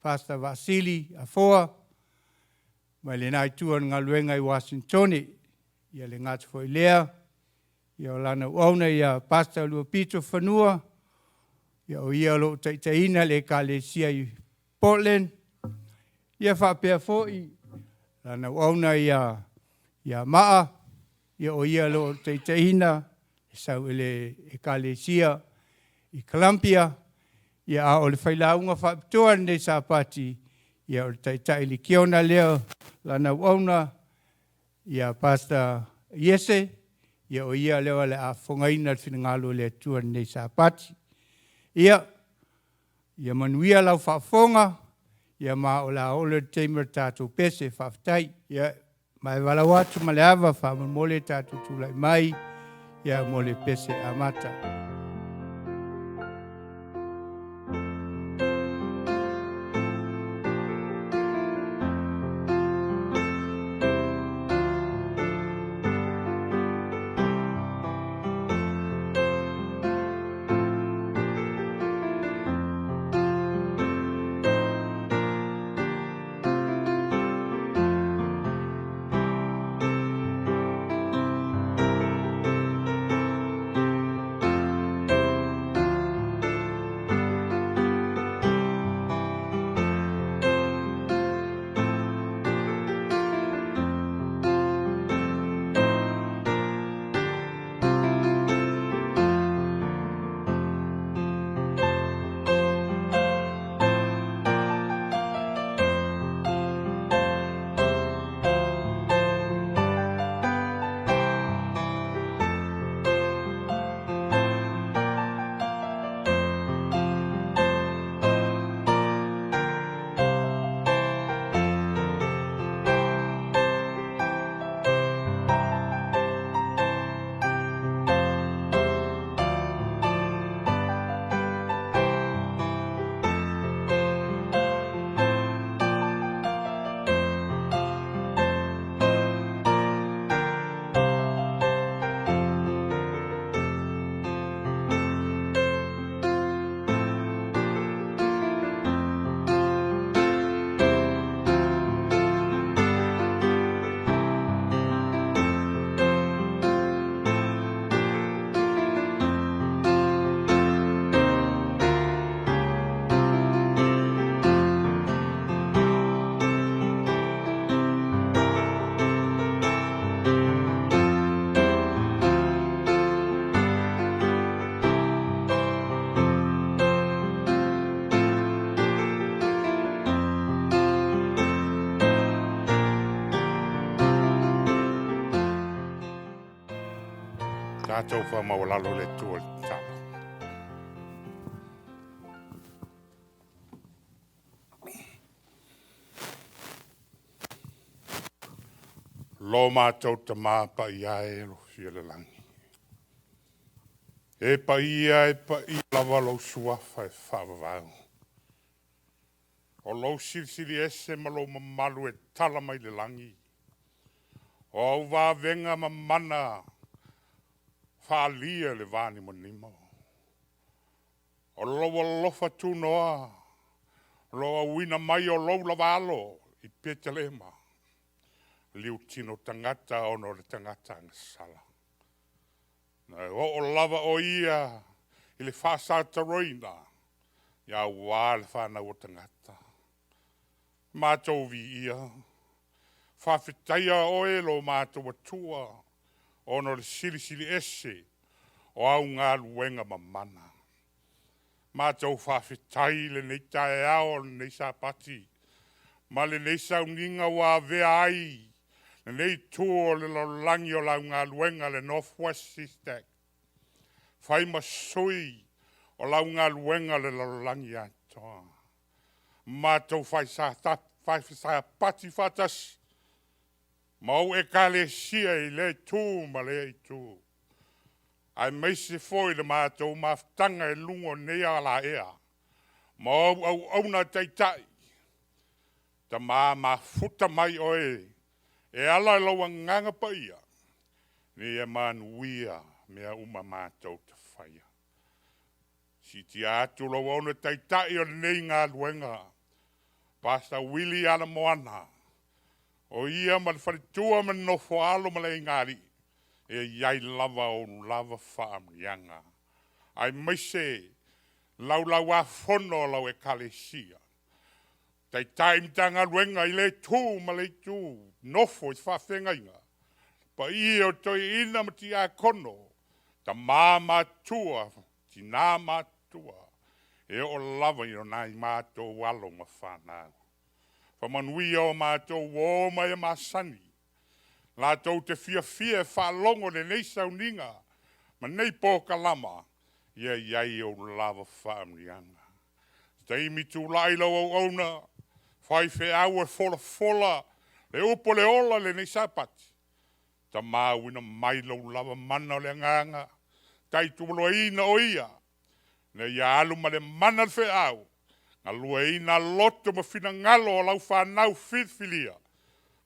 Pasta Vasili a foa, mai le nai tua ngā luenga I Washingtoni, ia le ngātu foi lea, ia o lana uauna ia Pasta Luapito whanua, ia o ia lo Toeitiiti le Ekalesia I Portland, ia whapea foi, lana uauna ia maa, ia o ia lo Toeitiiti, sau ele Ekalesia I Columbia, ia a o le whailaunga Faapitoa nei sāpati, ia o le taitai li kiona leo, lana uauna, ia Pasta Iese, ia o ia leo le a whangaina whingalo le tua nei sāpati. Ia manuia lau whaafonga, ia ma o la ole teimar tātou pese Faafetai, ia mai walawatu ma le awa whamamole tātou tūlai mai, ia mo le Pese Amata. Tātou wha maulalo le tua tala. Lo mātou ta māpa ia e lo fia le langi. E pa ia lava lo suafa e whaavavau. O lo sirisiri ese ma lo mamalu e tala mai le langi. O au venga ma mana whaalia le vani mo nimo. O lo lofa tu noa. Lo awina mai o lo lavalo i petalema. Liu tino tangata ono le tangata ngasala. O lava o ia i le whaasata roina. Ia wā le whāna o tangata. Mātou vi ia. Faafetai oe lo mātou atua. Ono le siri ese. O au ngā luenga mamana. Mātou faafetai le neitai ao le neisa pati. Ma le neisa uninga wā vea ai. Le nei tuo le langi o lau ngā luenga le Northwest SISDAC. Whai masui o lau ngā luenga le langi atoa. Mātou whai sa pati fatas. Mau Ekalesia i le tū ma le i tū. Ai meise foi le mātou maftanga e lungo nea la ea. Mau au auna taitai. Ta ma futa mai oe. E ala lawa nganga paia. Ni e manuia mea uma mātou te whaia. Si ti atu lawa ona taitai o nei ngā luenga. Pasta Willi ala moana. O ia ma le wharitua ma no Faalo ma le ingari. E iai lava o lava whaamrianga. Ai maise lau a whono lau Ekalesia. Tai taim tanga luenga i le tū ma le tū. Nofo i whawhenga inga. Pa i o Toeaina ma ti a kono. Ta māma tua. Ti nā mātua. E o lava i o nai mātou walo ma whanau. Whamanui o mātou wō mai a māsani. La tau te fia whalongo le nei sauninga. Ma nei pōka lama. Ia iai o lava whaamrianga. Teimi tū lailo au auna. Whai whe au e fola. Le upo le ola le nei sapati. Ta māwina mai lau lava mana le nganga. Tai Toeaina o ia. Ne ia alu ma le mana le whe au. Nga lueina loto ma fina ngalo o lau whanau whirwhilia.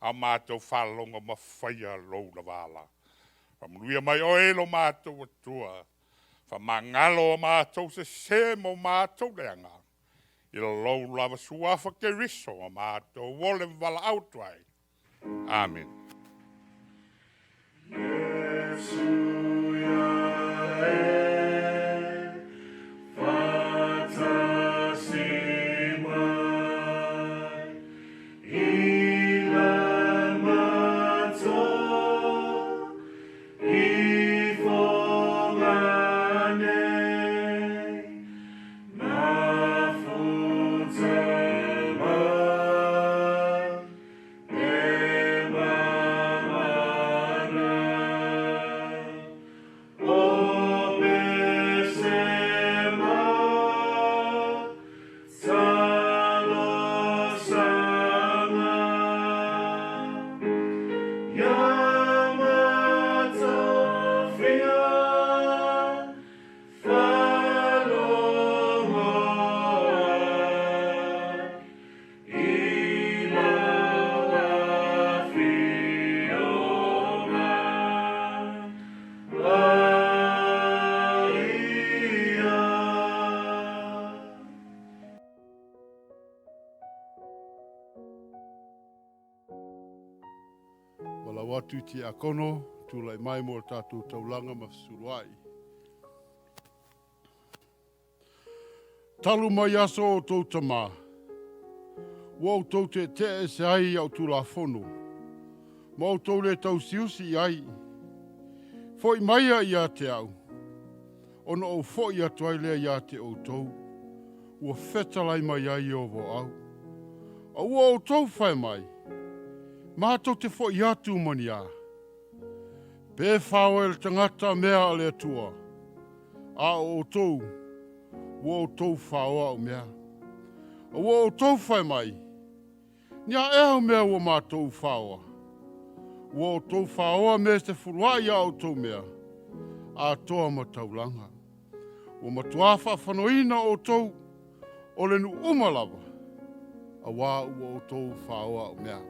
A mātou whalonga ma whaia lou la wala. Whamunuia mai oe lo mātou atua. Whamangalo o mātou se mo mātou leanga. Ila lou lava suafa ke riso o mātou wole wala autuai. Amen. Watu ti a kono, tūlai mai mo tātou taulanga ma suruai. Talu mai aso o tau tamā. Wau tau te se ai au tūla whono. Mau tau le tau siusi ai. Foi mai a ia te au. Ono au foi atu ai lea ia te o tau. Ua whetalai mai ai o vo au. Au au tau whai mai. Mātou te fo i atu mani a. Pe whawe le tangata mea o le atua. A o tau, ua o tau whaoa o mea. A ua o tau whai mai. Nia eho mea ua mātou whaoa. Ua o tau whaoa mea se furuai a o tau mea. A toa mataulanga. Ua matua whawhanoina o tau o le nu umalava. A wā ua o tau whaoa o mea.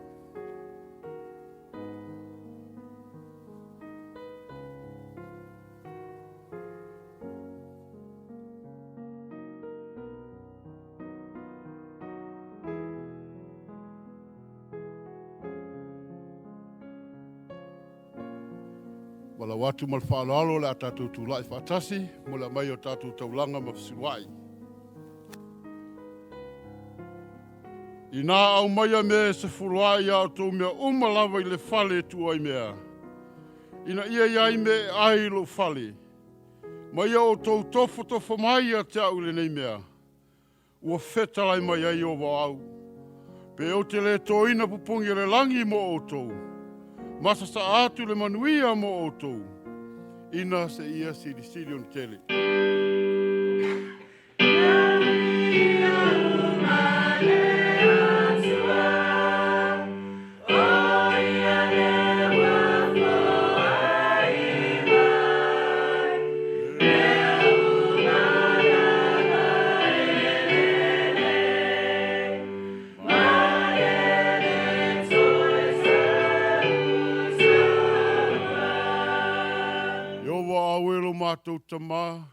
Wala watu mal whaaloalo le a tātou tūlai whaatasi, mo le mai o tātou taulanga mawhasiruai. I nā au maia me se furuai a tō mea umalawa i le whale tuai mea. Ina ia iai me ai lo whale. Maia o tō tofo mai a te au le nei mea. Ua whetalai mai ai o au. Pe o te le Toeaina pupungi le langi mo o tō. Masa sa atu le manuia mo o tō. Ina se ia siri on Tele. Mātou tamā.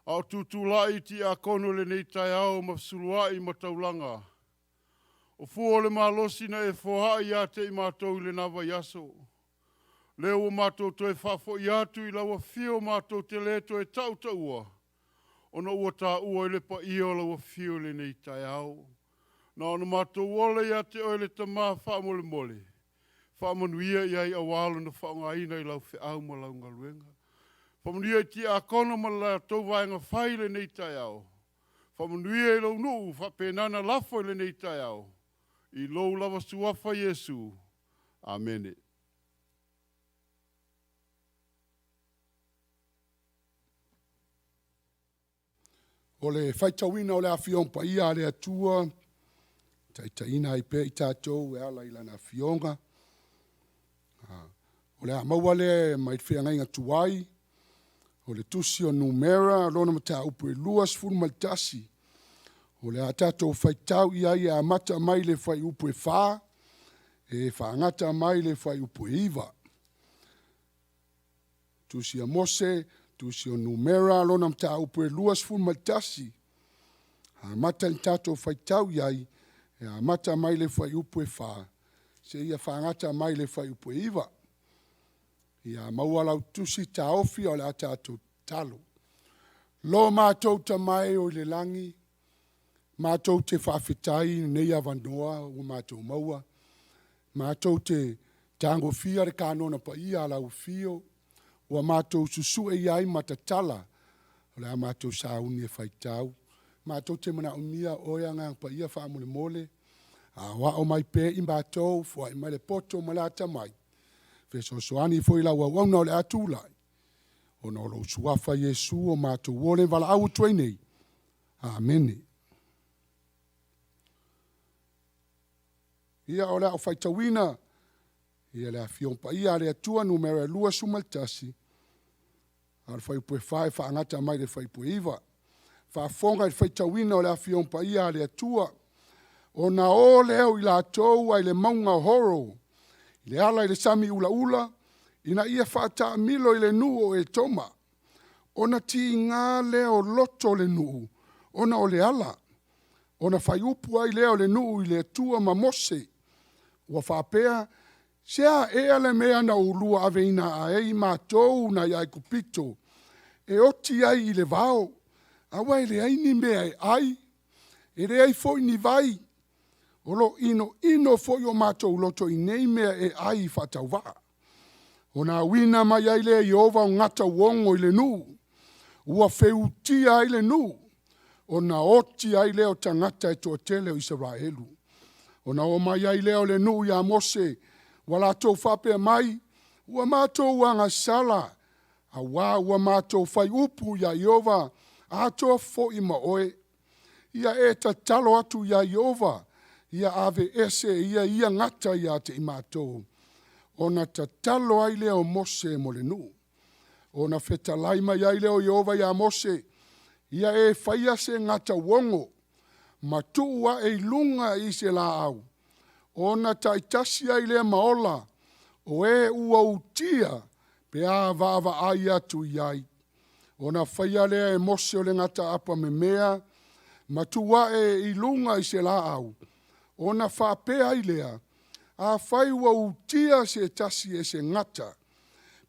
Au tūtulai ti a kono le nei tai au mawsuluai mataulanga. O fua le malosi na e fohai a te i mātou le nawa yaso. Leo o mātou toe whafo i atu i lawa fio mātou te le toe tautaua. Ona ua tā ua i le pa i o lawa fio le nei tai au. Na ona mātou wole i a te oile tamā whamole mole. Whamanuia i ai awalo na whaongaina i lau whiau ma Laugaluega. Whamanuia ti a kono ma la tau vaenga whaile nei tai au. Whamanuia i lau nuu whapenana lafo le nei tai au. I lau lava suafa Iesu. Amene. O le whaitawina o le awhiong Paia le atua. Taitaina i pe i tātou e ala i lana awhionga. O le amaua le mai whiangai ngā tuai. O le tusi o numera, lona mata upu e luas furu maltasi. O le atato whaitau i ai a mata mai le whai upu e whā, e whaangata mai le whai upu e iwa. Tusi a mose, tusi o numera, lona mata upu e luas furu maltasi. A mata le tato whaitau i ai, e a mata mai le whai upu e whā, se ia whaangata mai le whai upu e iwa. Ia maua lau tusi ta ofi o le atato talo. Lo mātou ta mai o le langi, mātou te Faafetai nei avanoa o mātou maua, mātou te tango fia re kānona Paia lau fio, o mātou susu e iai matatala, o le a mātou sauni e whaitau, mātou te mana umia oia ngang Paia whaamole mole, a wa o mai pe i mātou, fua i mai le poto malata mai. Feso soani foi la wa na le atulai. Ona lo suafa Yesu o mātou wole wala au tuenei. Amen. Ia o le au whaitawina. Ia le afion Paia le atua numera lua sumaltasi. Al fai pue fai whaangata mai le fai pue iwa. Faafofoga i whaitawina o le afion Paia le atua. Ona o leo i la tou ai le maunga horo. Le ala i le sami ula, ina ia whaata milo i le nuu o e toma. Ona ti ngā leo loto le nuu, ona o le ala. Ona whai upu ai leo le nuu i le tua ma mose. Ua whapea, sea ea le mea na ulua aveina a ei mātou na iai kupito. E oti ai i le vao, awa e le aini mea e ai, e le ai foi ni vai. Olo ino foi o mātou loto i nei mea e ai whatau waa. O nā wina mai ai le Iova o ngata uongo i le nuu. Ua wheutia ai le nuu. O nā oti ai leo tangata e toa Tele o Israelu. O nā o mai ai leo le nuu i a Mose. Wala tau whapea mai. ua mātou anga sala, a wā ua mātou whai upu ia Iova, atoa fo i maoe. Ia e tatalo atu ia Iova, ia ave ese ia ngata ia te i mātou. Ona tatalo ai leo Mose mo le nuu. Ona fetalai mai ai leo Iova ia Mose, ia e whaia se ngata wongo, matua e lunga i se la au. Ona taitasi ai lea maola, o e ua utia, pe a vava ai atu iai. Ona whaia lea e Mose o le ngata apa me mea, matua e ilunga i se la au. Ona whape ai lea, a whai ua utia se tasi e se ngata,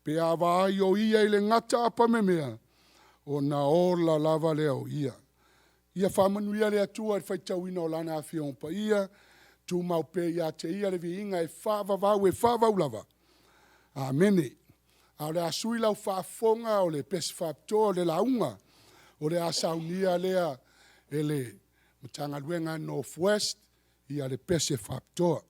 pe a vai o ia i le ngata apa me mea, ona ola lava lea o ia. Ia whamanuia lea tua e whaitauina o lana awhiong Paia, tu mau pe ia te ia le viinga e whaavavau e whaavau lava. Amene. A le asui lau whaafonga o le pesi Faapitoa o le launga, o le a Sauniga lea e le Matagaluega North West, ia le pesi Faapitoa. Oh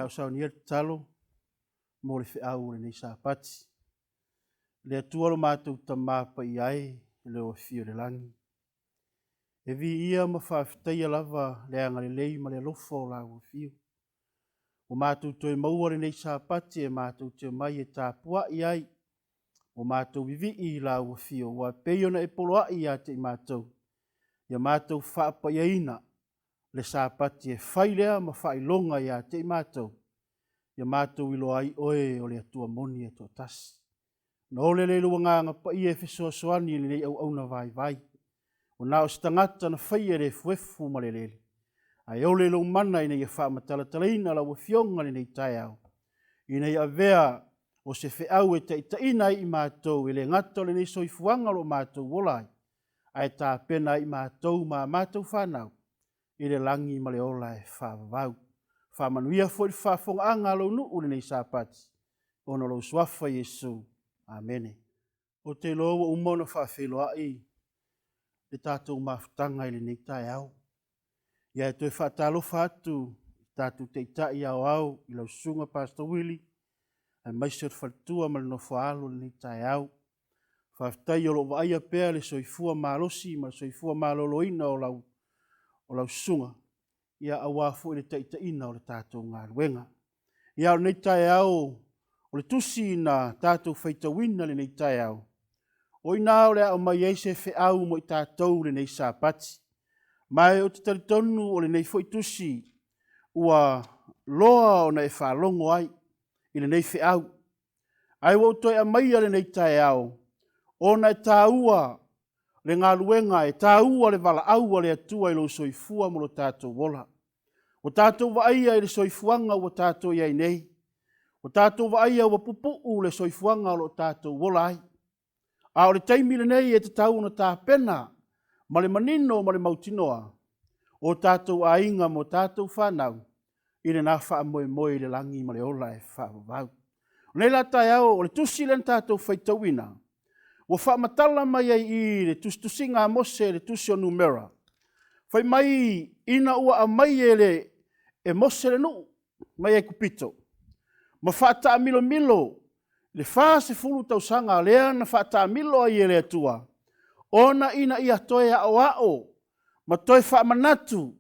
o Saunia Tatalo, mo le whiau le nei sāpati. Le atua lo mātou tamā Paiai, le o fio le langi. E vi ia ma Faafetai lava le angalelei ma le alofo la o fio. O mātou toe maua le nei sāpati e mātou te mai e tāpua iai. O mātou vivi i la o fio, wa peiona e poloa i a te mātou. Ia mātou Faapaiaina le sāpati e whailea ma whailonga i a te mātou. Ia mātou ilo ai oe o le atua moni e tō tasi. No le lelu nganga pa i e fiso soani le nei au na vai vai. O nā o stangata na whaia le fuefu ma le lele. Ai o le lo mana i nei e whaamatalatalaina la wafionga le nei tai au. I nei a vea o se whiau e Toeitiina i mātou i le ngata le nei soifuanga lo mātou wolai. Ai tā pena i mātou ma mātou whanau. I le langi ma le ola e whaavavau. Whaamanuia fwoi whaafonga anga lo nuu le nei sāpati. Ono lo suafa Yesu. Amene. O te loa umona Faafeiloai, le tātou mafutanga i le nei tai au. Ia e toi whaatalo whaatu, tātou teitai au au, i lau sunga Pastor Willie, ai maisir whatua ma le no whaalo le nei tai au. Faafetai o lo vaia pēr le soifua malosi, ma le soifua maloloina o lau sunga. Ia awafu i le Toeitiina o le tātou ngā ruenga. Ia o nei tai au, o le tusi na tātou whaitawina le nei tai au. O ina o le au mai Iese whiau mo i tātou le nei sāpati. Mai o te taritonu o le nei whaitusi ua loa o na e whalongo ai i le nei whiau. Ai wau toi a mai le nei tai au. O na e tāua le ngā luenga e tāua le wala aua le atua i lo soifua mo lo tātou wola. O tātou vaia i le soifuanga o tātou iai nei. O tātou vaia ua pupu le soifuanga o tātou wola ai. A o le taimi le nei e te tau na tā pena, ma le manino ma le mautinoa. O tātou ainga mo tātou whanau, i le nā wha moe le langi ma le ola e whaavavau. O nei la tai au, o le tusi le tātou whaitawina. O wha matala mai ai i le tusi ngā mose le tusi o numera. Whai mai ina ua a mai e mose le nuu, mai e kupito. Ma whata milo le wha se fulu tau sanga lea na whata milo ai ele atua. Ona ina ia toe ao, ma toi wha manatu,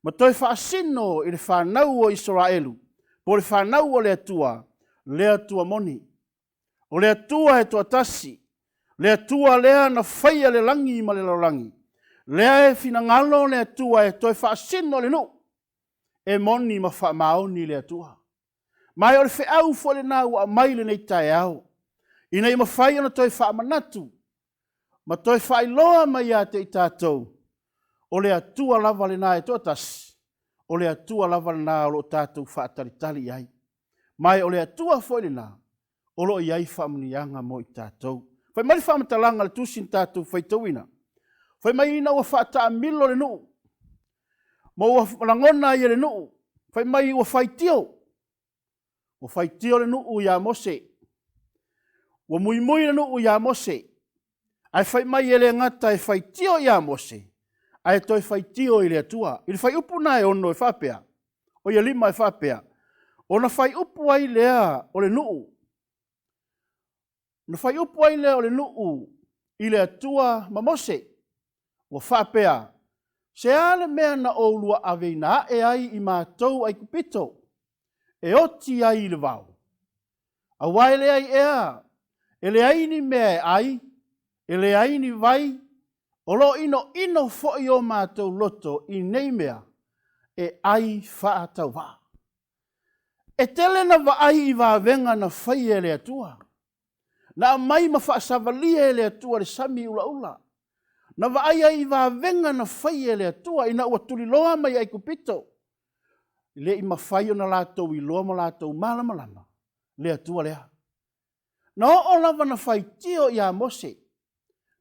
ma toi wha asino i le whanau o Israelu. Po le whanau o le atua moni. O le atua e toa tasi, le atua lea na whaia le langi ma le laulangi. Lea e fina ngalo le atua e toi wha asino le no. E moni ma wha maoni le atua. Mai o le whiau fo le nā ua mai le nei tai au. I nei mawhai ana toi wha manatu. Ma toi wha iloa mai a te i tātou. O le atua lava le nā e totas. O le atua lava le nā o lo tātou wha talitali ai. Mai o le atua fo le nā. O lo iai wha munianga mo i tātou. Whai mari wha matalanga le tusin tātou whaitawina. Whai mai ina ua wha ta milo le nuu. Mo ua langona i le nuu. Whai mai ua whaitio. O whaitio le nuu ia mose. O muimui le nuu ia mose. Ai whai mai ele ngata e whaitio ia mose. Ai toi whaitio i le atua. I le whai upu na e ono e whapea. O ia lima e whapea. O na whai upu ai lea o le nuu. Na whai upu ai lea o le nuu i le atua ma mose. O whapea. Se ale mea na o lua aveina e ai i mātou ai kupito. E oti ai le vau. A waile ai ea, e le aini mea ai, e le aini vai, o lo ino foi o mātou loto i nei mea, e ai whaatau wā. E tele na wa ai i wā venga na whai e le atua. Na mai ma whaasavalia e le atua le sami ula ula. Na wa ai i wā venga na whai e le atua, ina ua tuli loa mai ai kupito. Le i mawhai o na lātou i loa ma lātou malama. Le atua lea. Na o lava na whaitio i a mose.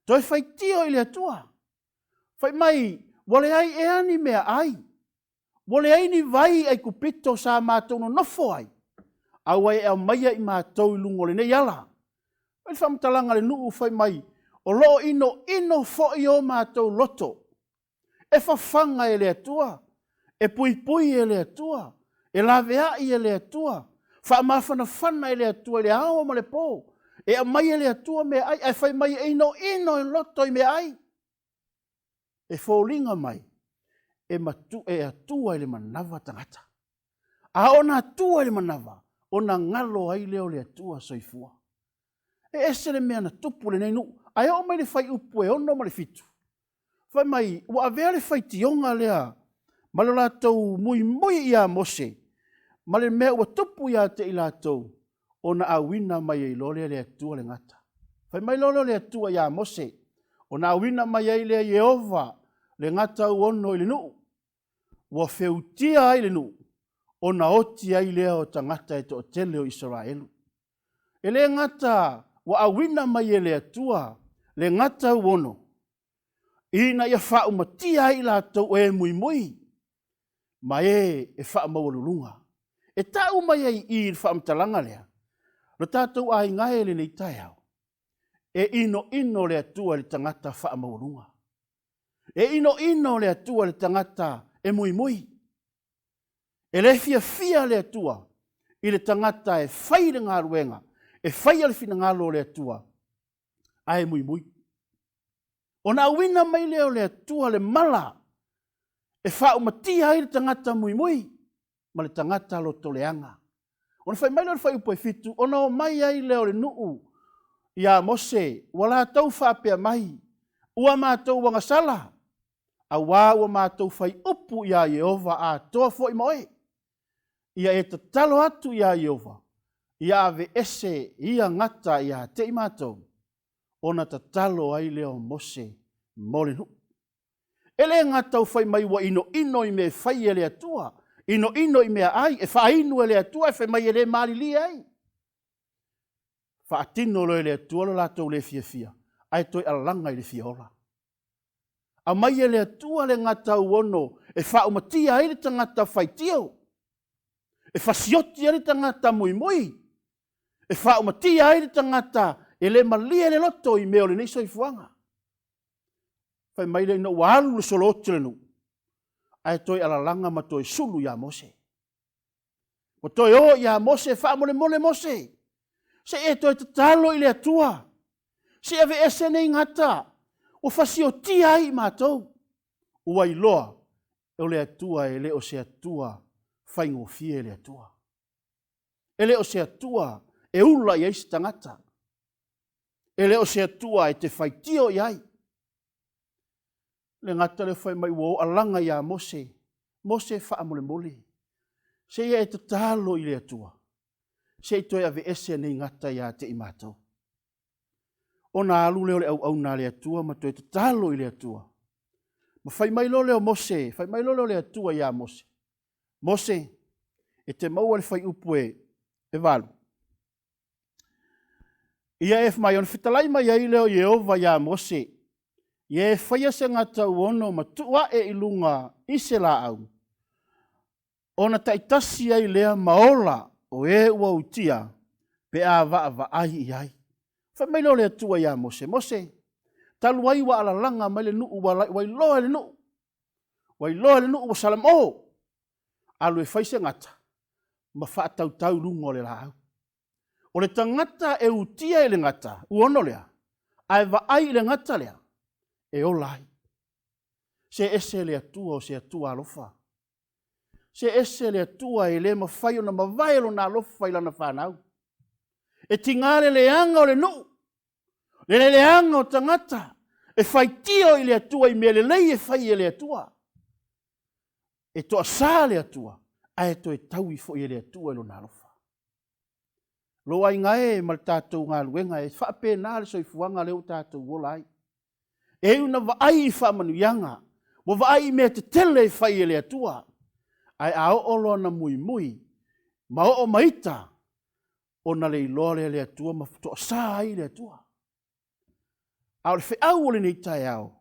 Toi whaitio i le atua. Whai mai, wale ai e ani mea ai. Wale ai ni vai ai kupito sa mātou no nofo ai. Au ai e maia i mātou i lungo le nei ala. Wai whamtalanga le nuu whai mai. O lo ino fo i o mātou loto. E whawhanga e le atua. E pui e le atua. E la vea i e le atua. Whaamawhana whana e le atua, le awa ma le pō. E a mai e le atua me ai, e whai mai e ino e loto i me ai. E whōlinga mai, e atua i le manawa tangata. A ona atua i le manawa, ona ngalo ai leo le atua soifua. E ese le mea na tupu le neinu, ai o mai le whai upu e ono ma le fitu. Whai mai, ua avea le whai tionga lea, ma le lātou mui ia Mose, ma le mea ua tupu ia te i lātou, ona awina mai e lole le atua le ngata. Whai mai lolo le atua ia Mose, ona awina mai e le Jehova, le ngata uono i le nuu, ua wheutia ai le nuu, ona oti ai lea o tangata e to Tele o Israelu. E le ngata, wa awina mai e le atua, le ngata uono. Ina ia whau matia ai lātou e mui. Ma e whau mawalulunga. E tau mai ai i whau mtalanga lea. Lo tātou ai ngai le nei tai au. E ino le atua le tangata whau mawalunga. E ino le atua le tangata e mui. E le fia le atua i le tangata e whai le ngā ruenga. E whai ale whina ngalo le atua. Ai mui. O na wina mai leo le atua le mala. E whau matia ai le tangata mui. Ma le tangata lo toleanga. O na whai mai leo le whai upo e fitu. O na o mai ai leo le nuu. Ia Mose. Wala tau whapea mai. Ua mātou wangasala. A ua mātou whai upu ia Jehova a toa fo i moe. Ia e tatalo atu ia Jehova. Ia ave ese ia ngata ia te i mātou. Ona tatalo ai leo Mose mole nu. Ele ngata whai mai wa ino i me whai ele atua. Ino i mea ai. E whainu ele atua e whai mai ele marili ai. Whaatino lo ele atua lo lātou le fia. Ai toi alanga i le fiola. A mai ele atua le ngata uono. E whaumatia ai le tangata whaitio. E whasioti ai le tangata mui. E whaumatia ai le tangata e le malia le loto i meo le neiso i fuanga. Whai mai le ino walu le soloti le nu. Ai toi alalanga ma toi sulu ia Mose. O toi o ia Mose wha mole Mose. Se e toi tatalo i le atua. Se ave ese nei ngata. O fasio tia ai mātou. Ua i loa. E o le atua e le o se atua. Whaingo fie le atua. E le o se atua. E ula i eisi tangata. E leo se atua e te whaitio i ai. Le ngata le whai mai wo alanga ia Mose. Mose wha mole. Se ia e te talo i le atua. Se i toi ave ese nei ngata ia te i mātou. O nā alu leo le au nā le atua ma toi te talo i le atua. Ma whai mai lo leo Mose. Whai mai lo leo le atua ia Mose. Mose e te maua le whai upu e walu. Ia e mai on fitalai mai ai leo Jehova ia Mose. Ia e whaia se ngata uono ma tua e ilunga ise la au. Ona taitasi ai lea maola o e ua utia pe a va ai i ai. Whai mai leo lea tua ia Mose. Mose, talu ai wa alalanga mai le nuu wai loa le nuu. Wai loa le nuu wa salam o. Alu e whai se ngata. Ma wha tau lungo le la au. O le tangata e utia e le ngata, uono lea, ai wa ai le ngata lea, e o lai. Se ese le atua o se atua alofa. Se ese le atua e le mawhai o na mawaelo na alofa i lana whanau. E tingare le anga o le nu. Le anga o tangata. E whai tio i le atua i mea le lei e whai e le atua. E toa sā le atua, ai to e tau i fo i le atua i lona alofa. Lo ai ngae mal tātou ngā luenga e whape nā le soifuanga leo tātou wolai. E una wa ai whamanuianga, wa ai mea te tele whai e le atua. Ai a olo na mui, ma o maita, o na le iloa le atua, ma toa sā ai le atua. A le whiau o le nei tai au,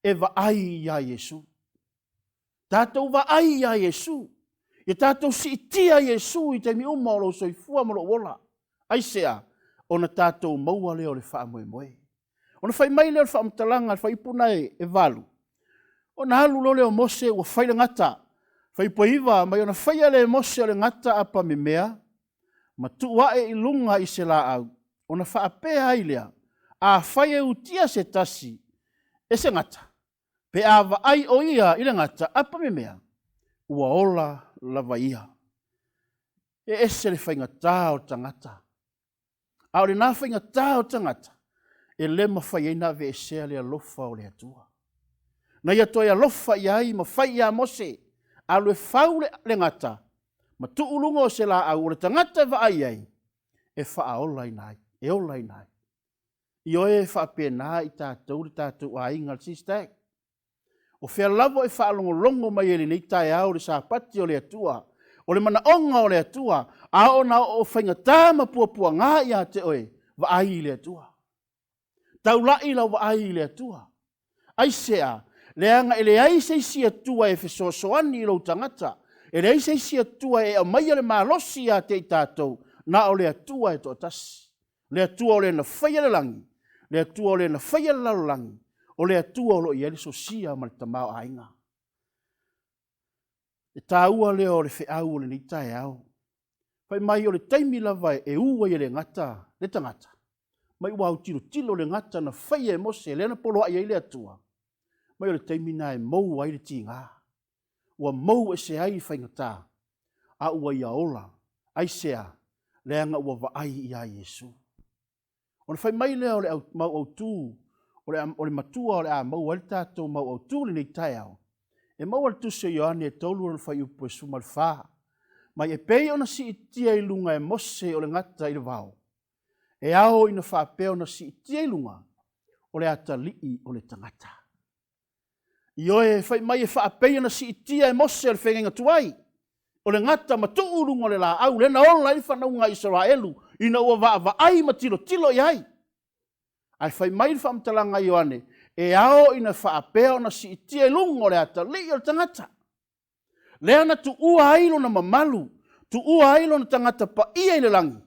e wa ai ia Jesu. Tātou wa ai ia Jesu. E tātou si itia Jesu i te mi uma o lo soifua ma lo wola. Aisea, ona tātou maua leo le wha moe. Ona whai mai leo le wha mtalanga, le whai puna e walu. Ona halu lo leo Mose ua whaile ngata, Whaipoiva mai ona whaia le mose o le ngata apa me mea, ma tuae I lunga I se la au, ona whaapea ai lea, a whaia utia se tasi, e se ngata, pe a ai o ia I le ngata apa me mea, ua ola lava ia. E ese le whaingatā o tangata. A o le nā whaingatā o tangata, e le ma whaiena ve esea le alofa o le atua. Na ia toi alofa iai ma whai ia mose, a lue whau le ngata, ma tuulunga o se la au o le tangata va ai ai, e whaaola I nai, e ola I nai. I oe e whaapena I tātou le tātou a inga le SISDAC. O whea lavo e whaalongolongo mai ele nei tae au le sāpati o le atua, o le mana onga o le atua, a ona o whaingatā ma puapua ngā ia te oe, va ai le atua. Tau lai lau va ai le atua. Ai sea, leanga ele ai se isi atua e fesoasoani I lau tangata, ele ai se isi atua e amaia le malosi a te I tātou, na o le atua e tōtasi. Le atua o le na whaia le langi, le atua o le na whaia le lalolangi, o le atua o lo I ele sosia ma le tamao ainga. E tāua leo o le whiau o le ni tae au. Pai mai o le taimi lava e ua I le ngata, le tangata. Mai ua au tilo le ngata na whaia e mose, le na polo ai le atua. Mai o le taimi na e mou ai le tinga. Ua mou e se ai whaingata. A ua ia ola, ai sea, leanga ua vaai I a Iesu. O le whai mai leo le mau au tū, o le matua o le a mau al tātou mau au tū le nei tae au. E mau al tuse Ioane e tolu o le whai upo e sumal wha. Mai e pei ona si itia I lunga e mose o le ngata I le vau. E ao ina whaapeo na si itia I lunga o le atalii o le tangata. I oe whai mai e whaapeo na si itia e mose o le whengenga tuai. O le ngata ma tuurunga o le la au le na ola I whanaunga Israelu ina ua va ai ma tilo iai. Ai whai mai I whaamtalanga Ioane. E ao ina whaapeo na si itia I lunga o le atalii o le tangata. Lea na tu ua ailo na mamalu, tu ua ailo na tangata pa ia I le langi,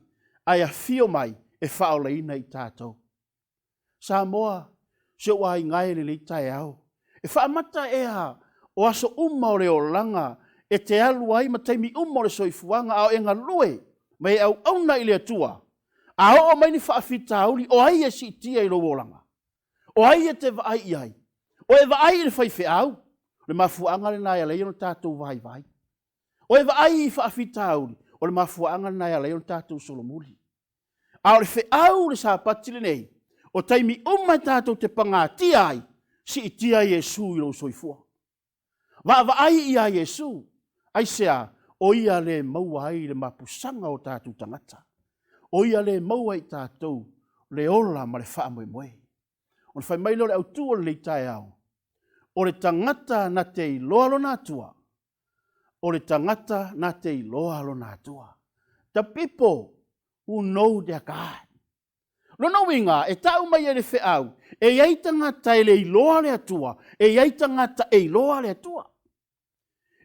ai a fio mai e whaolaina I tātou. Sa moa, se ua I ngai le tae au. E whaamata ea o aso uma o le o langa, e te alu ai ma taimi uma o le soifuanga au enga lue, mai au auna I le atua. A o mai ni whaafita auli, o ai e si itia I lo wolanga. O ai e te vaai iai. O e vaai le whaife au. Le mafuanga le nai alei ono tātou vai. O e vaai I whaafita auli. O le mafuanga le nai alei ono tātou solomuli. A o le whiau le sāpati le nei. O taimi umai tātou te pangāti ai. Si itia Iesu I lo soifua. Vaai ia Iesu. Ai sea, o ia le maua ai le mapusanga o tātou tangata. O ia le maua I tātou le ola ma le whaamoemoe. O le whai mailo le autua le tae au. O le tangata na te iloa lona atua. O le tangata na te iloa lona atua. The people who know their God. Lona winga, e tau mai e le whiau. E iai tangata e le iloa le atua. E iai tangata e iloa le atua.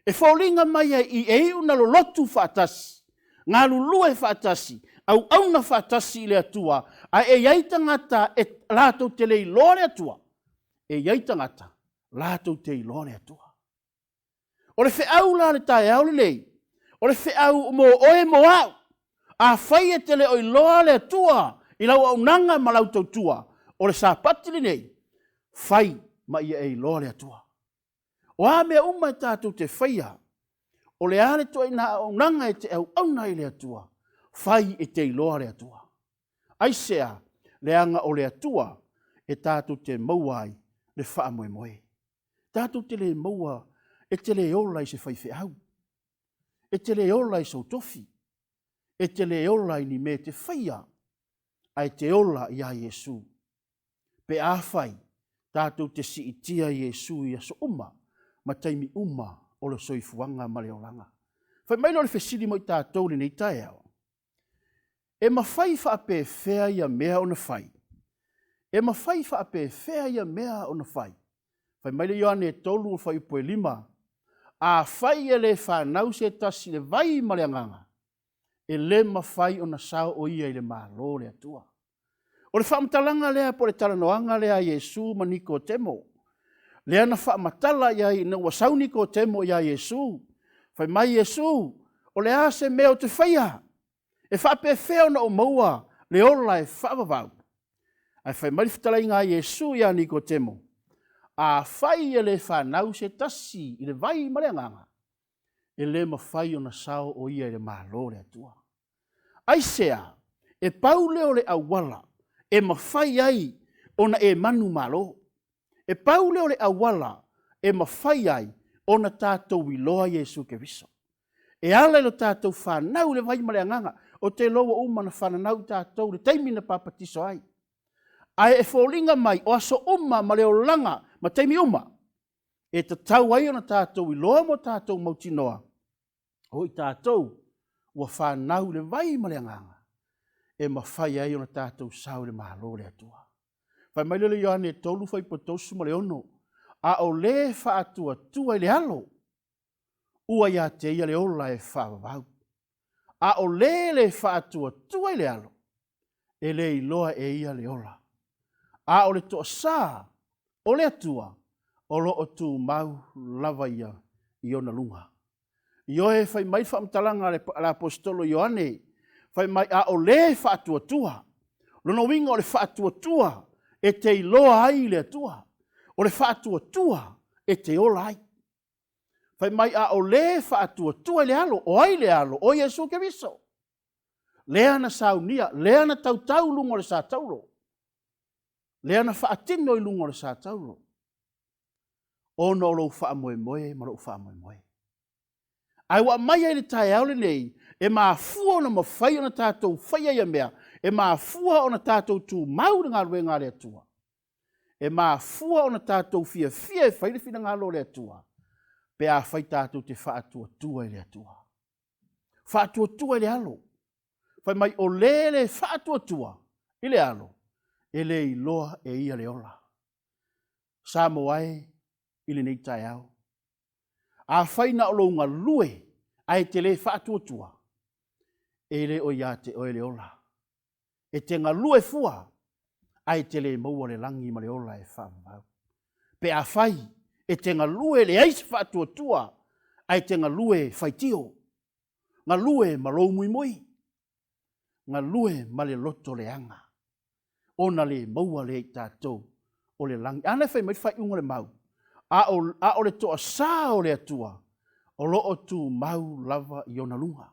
E whaulinga mai I e una lo lotu whaatasi. Ngā lulua e whaatasi. Au auna whaatasi I le atua. A e iai tangata e lātou te le iloa le atua. E iai tangata lātou te iloa le atua. O le whiau la le tae au le lei. O le whiau mo oe mo au. A whai e te le o iloa le atua. I lau au nanga ma lau tautua. O le sāpati le nei. Whai ma ia e iloa le atua. O a mea umai tātou te whaia. O le ale Toeaina au nanga e te au auna I le atua. Whai e te iloa le atua. Aisea, leanga o le atua, e tātou te mauai le whaamoemoe. Tātou te le maua, e te le ola I se whaife au. E te le ola I sau tofi. E te le ola I ni me te whaia. Ai te ola I a Iesu. Pe a whai, tātou te si itia Iesu I aso uma, ma taimi uma o le soifuanga ma le olanga. Whai mailo le whesili mo I tātou le nei tae au. E ma whai whaape whea ia mea o na whai. E ma whai whaape whea ia mea o na whai. Whai maile Ioane e tolu o whai upo e lima. A whai e le whanau se tasi le vai ma le anganga. E le ma whai o na sao o ia I le malo le atua. O le whaamatalanga lea po le talanoanga lea Iesu ma Nikodemo. Lea na whaamatala ia I na wasau Nikodemo ia Iesu. Whai mai Iesu, o le ase mea o te whaia. E whapewhea na o maua, le ola e whaavavau. Ai whai mai whitalai ngā Iesu ia Nikodemo. A whai e le whanau se tasi, i le vai mareanganga. E le ma whai o na sao o ia le mālo le atua. Ai sea, e paule o le awala, e ma whai ai o na e manu malo. E paule o le awala, e ma whai ai o na tātou iloa Iesu Keriso. E ala lo tātou whanau le vai mareanganga, o te loa umana whanau tātou le taimina papatiso ai. Ai e fōlinga mai o aso ma leo langa ma taimi e te tau ai o na tātou iloa mo tātou mautinoa. O i tātou ua whanau le vai mareanganga. E ma whai ai o na tātou sau le mahalo le atua. Whai mai lele Ioane e tolu whai potosu ma le ono. A o le whaatua tua i le alo. Ua ia te ia le ola e whaavavau. A o le whaatua tua i le alo. E le iloa e ia le ola. A o le toa sā, o le atua, o lo o tū mau lava ia i ona lunga. Io e whai mai whaamtalanga le apostolo Ioane. Whai mai a o le whaatua tua. Lona winga o le whaatua tua e te iloa ai le atua. O le whaatua tua e te ola ai. Whai mai a o le whaatua tua le alo, o ai le alo, o Iesu Keriso. Lea na saunia, lea na tautau lunga o le sa tauro. Lea na whaatino i lunga o le sa tauro. O no lo whaamoe moe, ma lo whaamoe moe. Ai wa mai ai le tae au le nei, e maa fua ona mawhai ona tātou whaia ia mea, e maa fua ona tātou tū mauri ngā rue ngā le atua. E maa fua ona tātou fia e whaile whina ngā lo le atua. Pe a whai tātou te whaatua tua i le atua. Whaatua tua i le alo. Whai mai o le whaatua tua i le alo. E le iloa e ia le ola. Sa moai i le nei tae au. A whai na o lo ngā lue ai te le whaatua tua. E le o ia te o le ola. E te ngā lue fua ai te le maua le langi ma le ola e whaamau. Pe a whai e te ngā lue le eis whaatua tua ai te ngā lue whaitio. Ngā lue ma lo mui mui. Ngā lue ma le loto le anga. Ona le maua le tātou o le langi. Ana whai mai whai unga le mau. A o le toa sā o le atua. O lo o tū mau lava i ona lunga.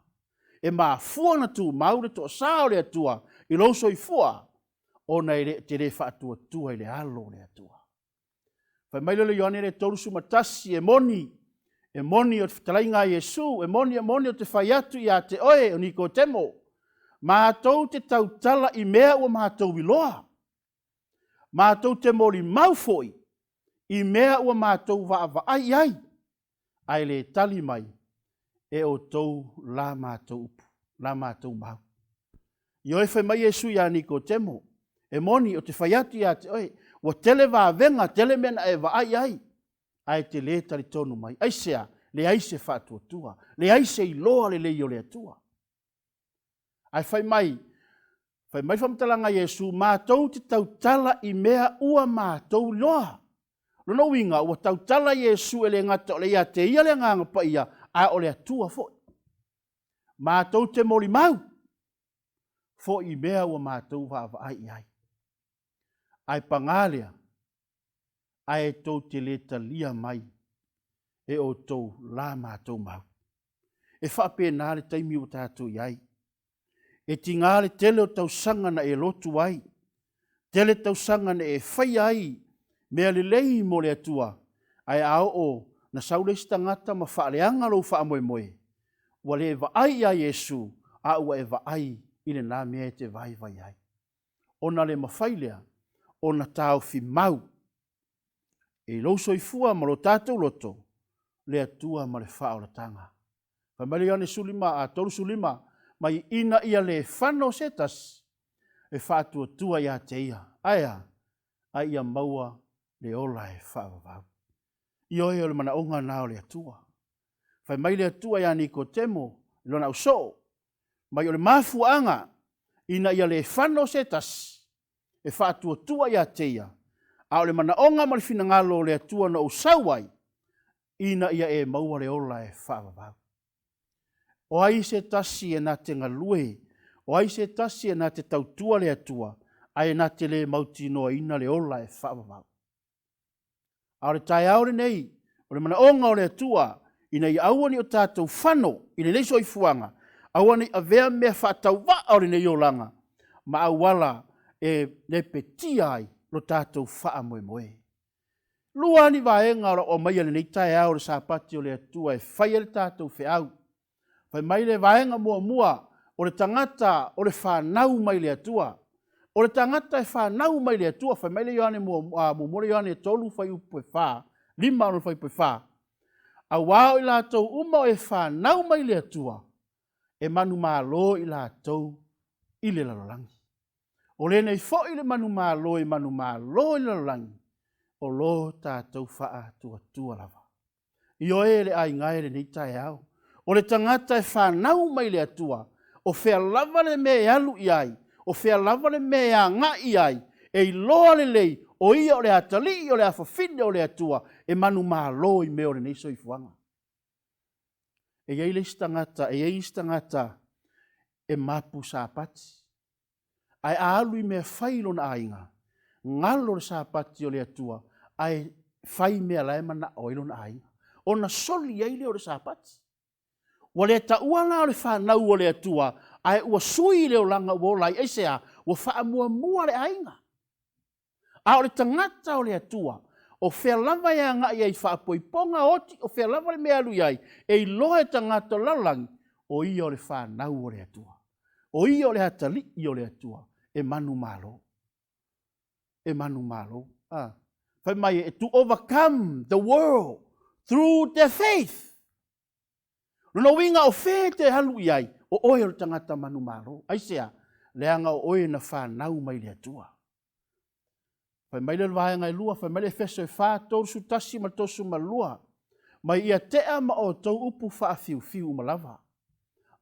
E maa fua na tū mau le toa sā o le atua. I loso i fua. Ona te le whaatua tua i le alo le atua. Whai mai lele Ioane le torusu matasi e moni. E moni o te talai ngā Iesu. E moni o te whai atu i a te oe o Nikodemo. Mātou te tautala i mea ua mātou wiloa. Mātou te mori maufoi. I mea ua mātou vaava ai. Ai le tali mai. E o tou la mātou upu. La mātou mau. I oe whai mai Iesu i a Nikodemo. E moni o te whai atu i a te oe. Ua tele vāvenga, tele mena e va ai. Ai te le tali tonu mai. Aisea, le aise whaatua tua. Le aise i loa le lei o le atua. Ai whai mai whamtalanga Iesu, mātou te tautala i mea ua mātou loa. Lona winga, ua tautala Iesu e le ngata o le ia te ia le nganga Paia, a o le atua fo. Mātou te mori mau. Fo i mea ua mātou vaava ai. Ai pangalea, ai tau te le talia mai, e o tau la mātou mau. E whape nā le taimi o tātou iai. E tinga le tele o tau sanga na e lotu ai. Tele tau sanga na e whai ai, mea le lei mo le atua. Ai ao o, na saule stangata ma whaaleanga lo wha moe moe. Wa le eva ai a Iesu, a ua eva ai, ile nā mea te vai ai. Ona le mawhailea, ona tau fi mau. E loso i fua ma lo tātou loto, le atua ma le whaola tanga. Whamari ane sulima, a toru sulima, mai ina ia le whano setas, e whaatua tua ia te ia. Aia, a ia maua le ola e whaavavau. I oe o le mana onga nao le atua. Whai mai le atua ia Nikodemo, lona uso, mai o le mafuanga, ina ia le whano setas, e whaatua tua ia te ia. A o le mana onga ma le finangalo le atua na usauai, ina ia e maua le ola e whaavavau. O ai se tasi e nā te ngalue. O ai se tasi e nā te tautua le atua. Ai nā te le mauti noa ina le ola e whaamamau. Aore tai aore nei. O le mana onga o le atua. Ina i auani o tātou whano. Ina nei soi fuanga. Auani a vea mea whaatau wa aore nei o langa. Ma awala e ne petia ai lo tātou wha moe moe. Luani vaenga ora o mai ale nei tai aore sa pati o le atua e whai ale tātou whiau. Whai mai le vaenga mua mua o le tangata o le whanau mai le atua. O le tangata e whanau mai le atua. Whai mai le yoane mua le yoane e tolu whai upo e wha. Lima ono whai upo e wha. A wao i lātou uma e whanau mai le atua. E Malumalu i lātou i le lalolangi. O le nei fo i le Malumalu i le lalolangi. O lo tātou wha tua lava. I oe le ai ngai le nei tai au. O le tangata e whanau mai le atua. O whea lava le me alu i ai. O whea lava le me a ngā i ai. E i loa le lei. O ia o le atali, o le afafine o le atua. E Malumalu i me o le nei soifuanga. E iei le istangata. E mapu sāpati. Ai alu i mea whailo na ainga. Ngalo le sāpati o le atua. Ai whai mea lai mana oilo na ainga. O na soli eile o le sāpati. Wa le tauana o le whanau o le atua. Ai ua sui leo langa ua olai eisea. Ua wha mua le ainga. A o le tangata o le atua. O whea lava ia nga iai wha poiponga oti. O whea lava le mea lu iai. E i loa tangata lalangi. O ia o le whanau o le atua. O ia o le hatali i o le atua. E Malumalu. E Malumalu. Whai mai to overcome the world through their faith. Nuna winga o whē te halu iai. O oe o le tangata Malumalu. Aisea, leanga o oe na whanau mai le atua. Whai mai le vaenga i lua. Whai mai le wheso e whā tōsu tasi ma tōsu ma lua. Mai ia tea ma o tau upu Faafiu ma lava.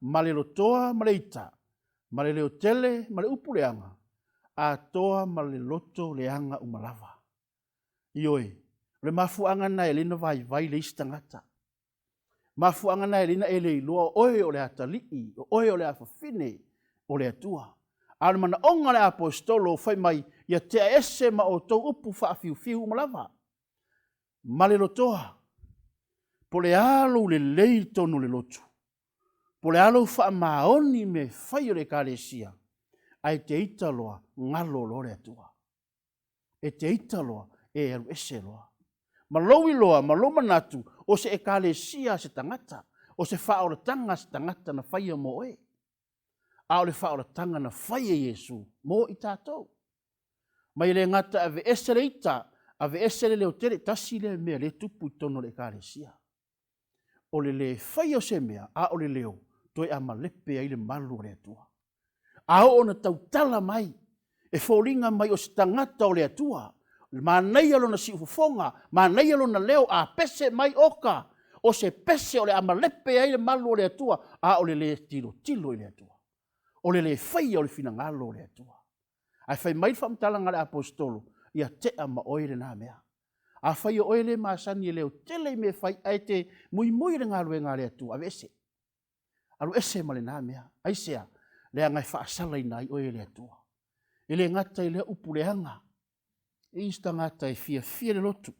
Ma le lotoa ma le ita. Ma le leo Tele ma le upu leanga. A toa ma le loto leanga umalava. Ioe, le mafuanga na e lina vai le istangata. Mafuanga na e lina e le iloa oe o le atalii, oe o le afafine, o le atua. Ale mana onga le apostolo fai mai ia te ese ma o tau upu Faafiu umalava. Ma le lotoa. Po le alo le lei tonu le lotu. Po le alo wha maoni me whai o le Ekalesia. Ai te italoa ngalo lo le atua. E te italoa e Uesele loa. Ma lowi loa, ma loma natu, o se Ekalesia se tangata. O se Faapitoa tanga se tangata na whai mo e. A o le Faapitoa tanga na whai e Iesu, mo i tātou. Ma i le ngata ave Uesele ita, ave Uesele leo Tele, tasi le mea le tupu i tono le Ekalesia. O le whai o se mea, a o le leo, toi ama lepe ai le malu le atua. A o na tautala mai, e fōringa mai o se tangata o le atua. Ma nei alo na si ufofonga, ma nei alo na leo a pese mai oka. O se pese o le ama lepe ai le malu o le atua, a o le tilo i le atua. O le whai o le finangalo o le atua. Ai whai mai whamtalanga le apostolo, ia te ama oire nā mea. A whai o oile maasani e leo Tele me whai ai te mui le ngā luenga le atua, ave ese. Alu ese ma le nā mea, aisea. Lea ngai whaasala i nai oe le atua. E le ngata i lea upu leanga. E ista ngata i fia le lotu.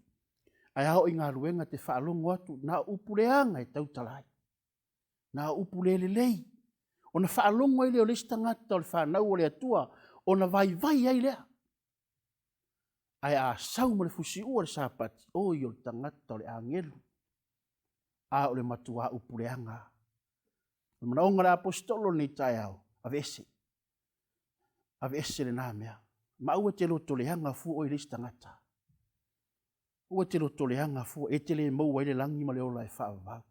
Ai hao i ngā ruenga te whaalongo atu. Nā upu leanga i tautalai. Nā upu le lei. O na whaalongo i leo le ista ngata o le whanau o le atua. O na vai ai lea. Ai a sau ma le fusi ua le sapati. O i o le tangata o le angelu. A o le matua upu leanga. O mana onga le apostolo ni tai au. Ave ese le nā mea. Ma ua te loto leanga fu o i lista ngata. Ua te loto leanga fu e te le mau ai le langi ma le ola e whaavau.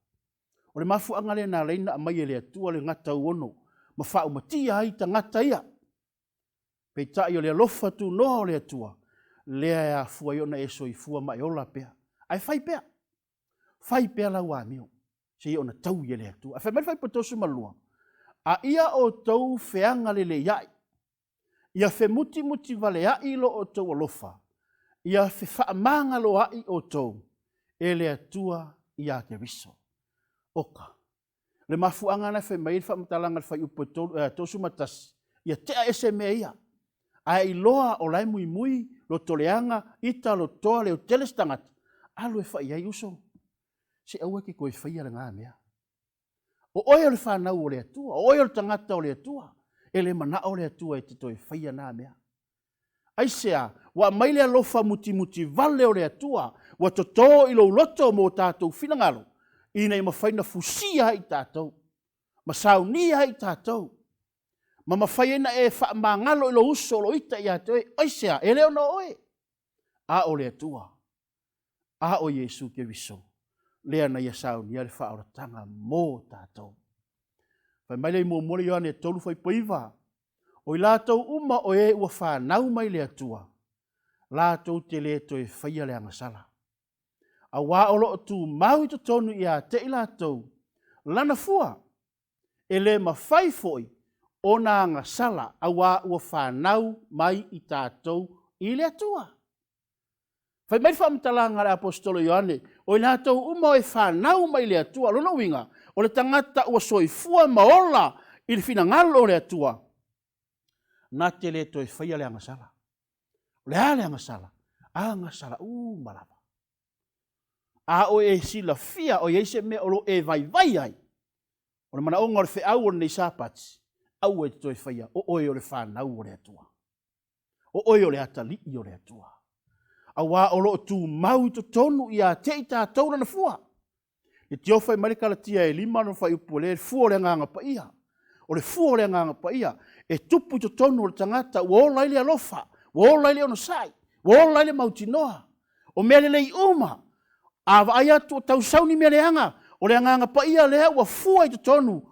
O le mafu anga le nā leina a mai e le atua le ngata uono. Ma whao matia ai ta ngata ia. Pei tai o le alofa tu noa o le atua. Lea e a fua iona e so i fua ma e ola pea. Ai whai pea. Whai pea lau a mio. Se iona tau i le atua. A whai patosu malua. A ia o tau feanga le iai. Ia fe muti vale ai lo o tau alofa. Ia fe whaamanga lo ai o tau. E le atua ia te riso. Oka. Le mafuanga na fe mai fa matalanga fa upo to sumatas. Ia tea ese mea ia. A iloa o lai mui mui lo toleanga ita lo toa leo telestangat. Alo e fa ia uso. Se aua ki koe faia le ngā mea. O oia le whanau o le atua, o oia le tangata o le atua, e le mana o le atua e te toi faia nā mea. Aisea, wa maile alofa muti muti vale o le atua, wa toto ilo loto mo tātou finangalo, ina i mawhaina fusia i tātou, ma saunia i tātou, ma mawhaina e wha mangalo ilo uso lo ita i atoe, aisea, e leo no oe, a o le atua, a o Yesu ke viso. Lea na ia saunia le whaoratanga mō tātou. Whai mai lei mō mole yoane tolu whai poiva. O i lātou uma o e ua whanau mai le atua. Lātou te le toi whaia le angasala. A wā olo o tū mau i to tonu i a te i lātou. Lana fua. E le ma whai foi o nā angasala a wā ua whanau mai i tātou i le atua. Whai mai whaamtalanga le apostolo Ioane, o i lātou uma o e whanau mai le atua, lona winga, o le tangata ua soifua maola i le finangalo o le atua. Nā te le toi whaia le angasala. Le a le angasala, malama. A o e sila fia o Iese me o e vai ai. O le mana onga o le wheau o le nei sāpati, au e toi whaia, o oe o le whanau o le atua. O oe o le atali o le atua. A wā o loo tū mau i to tonu i a te i tātou na fua. E te ofai mare Kalatia e 5 no whai upo le fua o le nganga Paia. O le fua o le nganga Paia e tupu i to tonu o le tangata ua o laile alofa, ua o laile ono sai, ua o laile mautinoa. O mea lei uma, a vai atu o tau sauni mea leanga, o le nganga Paia lea ua fua i to tonu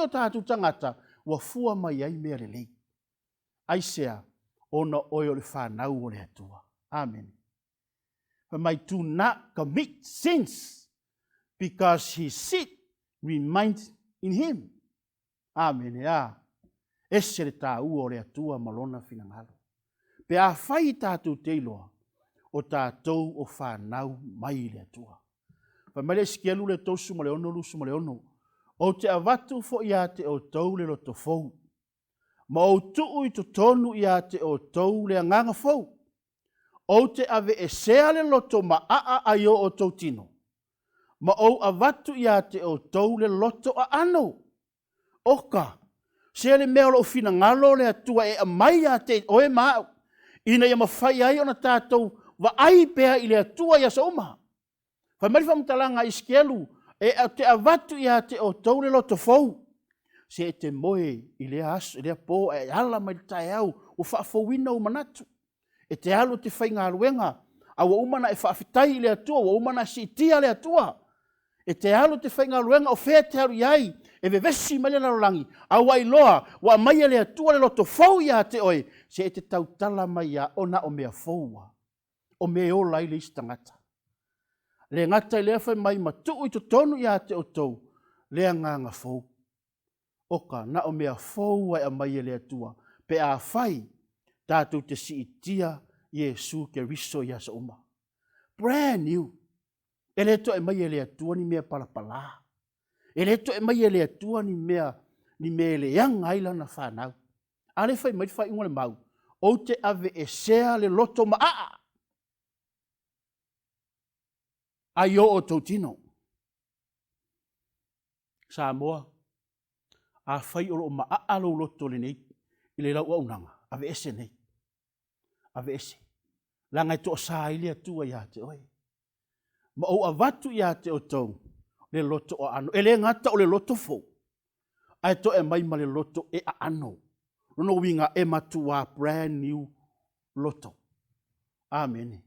o tātou tangata, ua fua mai ai mea lei. Aisea, ona oi o le whanau o le atua. Amen. But my do not commit sins because his seed remains in him. Amen. Ese le tā ua o le atua malona finangalo. Pe a whai tātou te iloa o tātou o whanau mai le atua. Pa mai le skielu le tosu ma le ono lusu ma le ono. O te avatu fo ia te o tau le loto fou. Ma o tuu i to tonu ia te o tau le anganga fou. O te ave e sea le loto ma a aio o tau tino. Ma o avatu ia te o tau le loto a ano. Oka, se le mea o fina ngalo le atua e a mai a te oe mau. Ina ia mawhai ai o na tātou wa ai pea i le atua ia sa oma. Whai marifa mtalanga i skelu e te avatu ia te o tau le loto fou. Se e te moe i le asu, i le po e ala mai tai au o faafowina o manatu. E te alu te whainga aluenga, a wa umana e faafetai le atua, wa umana si tia le atua. E te alu te whainga aluenga o whea te alu iai, e vevesi mai le larolangi, a wa iloa, wa mai le atua le loto fau ia te oe, se e te tautala mai ia ona o mea faua, o mea o lai le istangata. Le ngata i lea whai mai matu i to tonu ia te o tau, lea nganga fau. Oka, na o mea faua e a mai le atua, pe a whai, tātou te si itia Iesu ke riso ia sa uma. Brand new. E le to e mai e le atua ni mea palapala. E le to e mai e le atua ni mea le yanga ila na whanau. Ale whai mai whai ingo le mau. O te ave e sea le loto maa. Ai o tautino. Samoa. A whai o maa alo loto le nei. I le lau au nanga. Ave ese nei. Ave ese. Langa i to sa ili atua ia te oi. Ma o avatu ia te o tau. Le loto o ano. E le ngata o le loto fo. Ai to e mai ma le loto e a ano. Rono winga e matua brand new loto. Amen.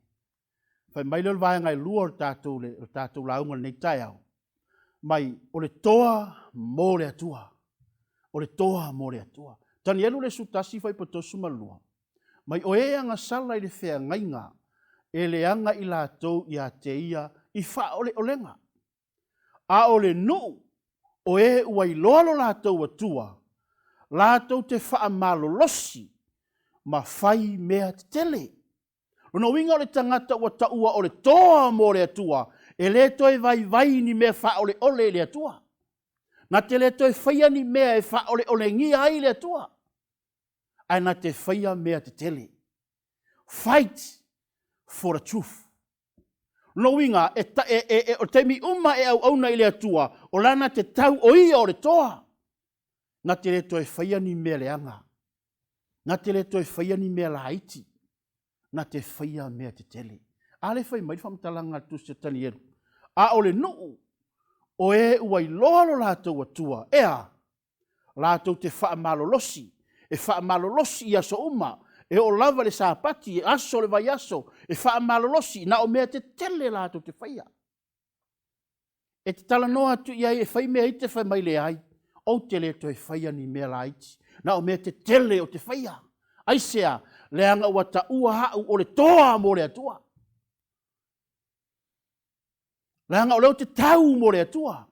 Fai mai le vai ngai lua o tātou launga nei tai au. Mai o le toa mo le atua. O le toa mo le atua. Tani elu le sutasi fai patosu malua. Mai o e anga sala i le whea ngainga, e le anga i lātou i a te ia i wha ole olenga. A ole nu, o e ua i loalo lātou atua, lātou te wha malolosi, ma whai mea te tele. Rono winga o le tangata ua taua o le toa mo le atua, e le toi vai ni mea wha ole le atua. Na te le toi whaia ni mea e wha ole ngia ai le atua. Ai na te whaia mea te tele. Fight for the truth. No inga, o te mi uma e au auna i le atua, o lana te tau o ia o le toa. Na te le toi whaia ni mea le anga. Na te le toi whaia ni mea la haiti. Na te whaia mea te tele. A le whai mai whamtalanga tu se tani eru. A o le nuu, o e ua i lolo lātou atua. Ea, lātou te wha malolosi. E wha malolosi i aso uma. E o lava le sāpati, e aso le vai aso. E wha malolosi, na o mea te tele lātou te whaia. E te tala noa tu iai e whai mea i te whai mai le ai. O te le toi whaia ni mea la iti. Na o mea te tele o te whaia. Aisea, le anga ua ta ua hau o le toa mo le atua. Le anga o leo te tau mo le atua.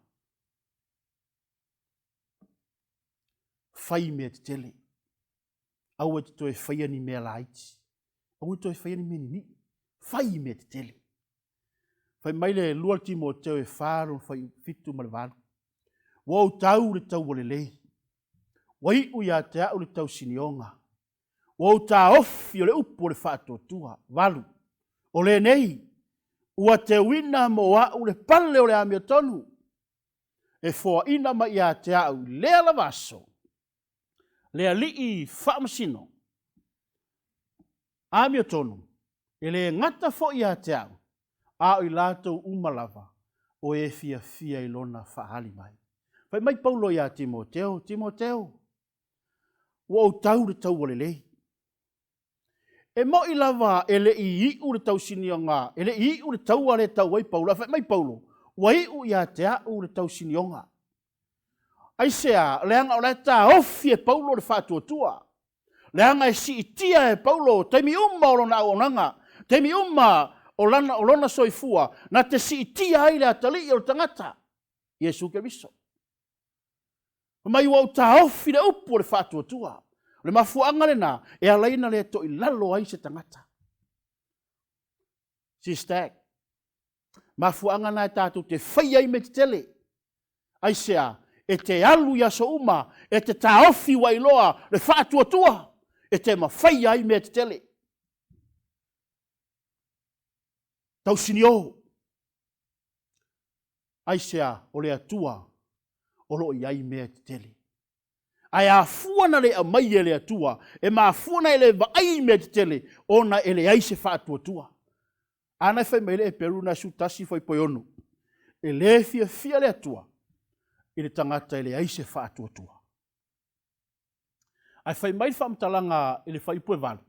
Whai mea te tele. Au e te toi whaia ni mea la iti. Au e toi whaia ni mea ni. Whai mea te tele. Whai mai le lua timo teo e whāro whai fitu ma le wāru. Wau tau le tau wale lei. Wai u ia te au le tau sinionga. Wau ta ofi o le upo le whātua tua. Walu. O le nei. Ua te wina mo au le pale o le amio tonu. E fua ina ma ia te au lea la vaso. Lea lii whaamasino. Amio tonu. E le ngata fo ia te au. A i lātou umalava. O e fia fia i lona whaali mai. Whai mai paulo ia Timoteo. Timoteo. Wa o tau le tau wale lei. E mo i lava e le i u le tau sinionga. E le i u le tau wale tau wai paulo. Whai mai paulo. Wa i u ia te au le tau sinionga. Aisea, leanga o le ta ofi e paulo le whātua tua. Leanga e si itia e paulo. Teimi umma o lona aonanga. Teimi umma o lona soifua. Na te si itia ai le atali o le tangata. Iesu ke viso. Mai wau ta ofi le upo le whātua tua. Le mafuanga le nā, e alaina le to i lalo ai se tangata. SISDAC. Mafuanga nā e tātou te whaia i me te tele. Aisea, e te alu ia so uma, e te ta ofi wailoa le whātua tua. E te mawhaia i me te tele. Tau sinio. Aisea, o le atua. Olo i ai mea te tele. Ai a fuana le a mai e le atua. E ma fuana e le va ai mea te tele. Ona e le ai se whātua tua. Ana whai mai le e peru na su tasi whai poi onu. E le fia le atua. E le tangata e le ai se whātua tua. Ai whai mai whamtalanga e le whai poi vanu.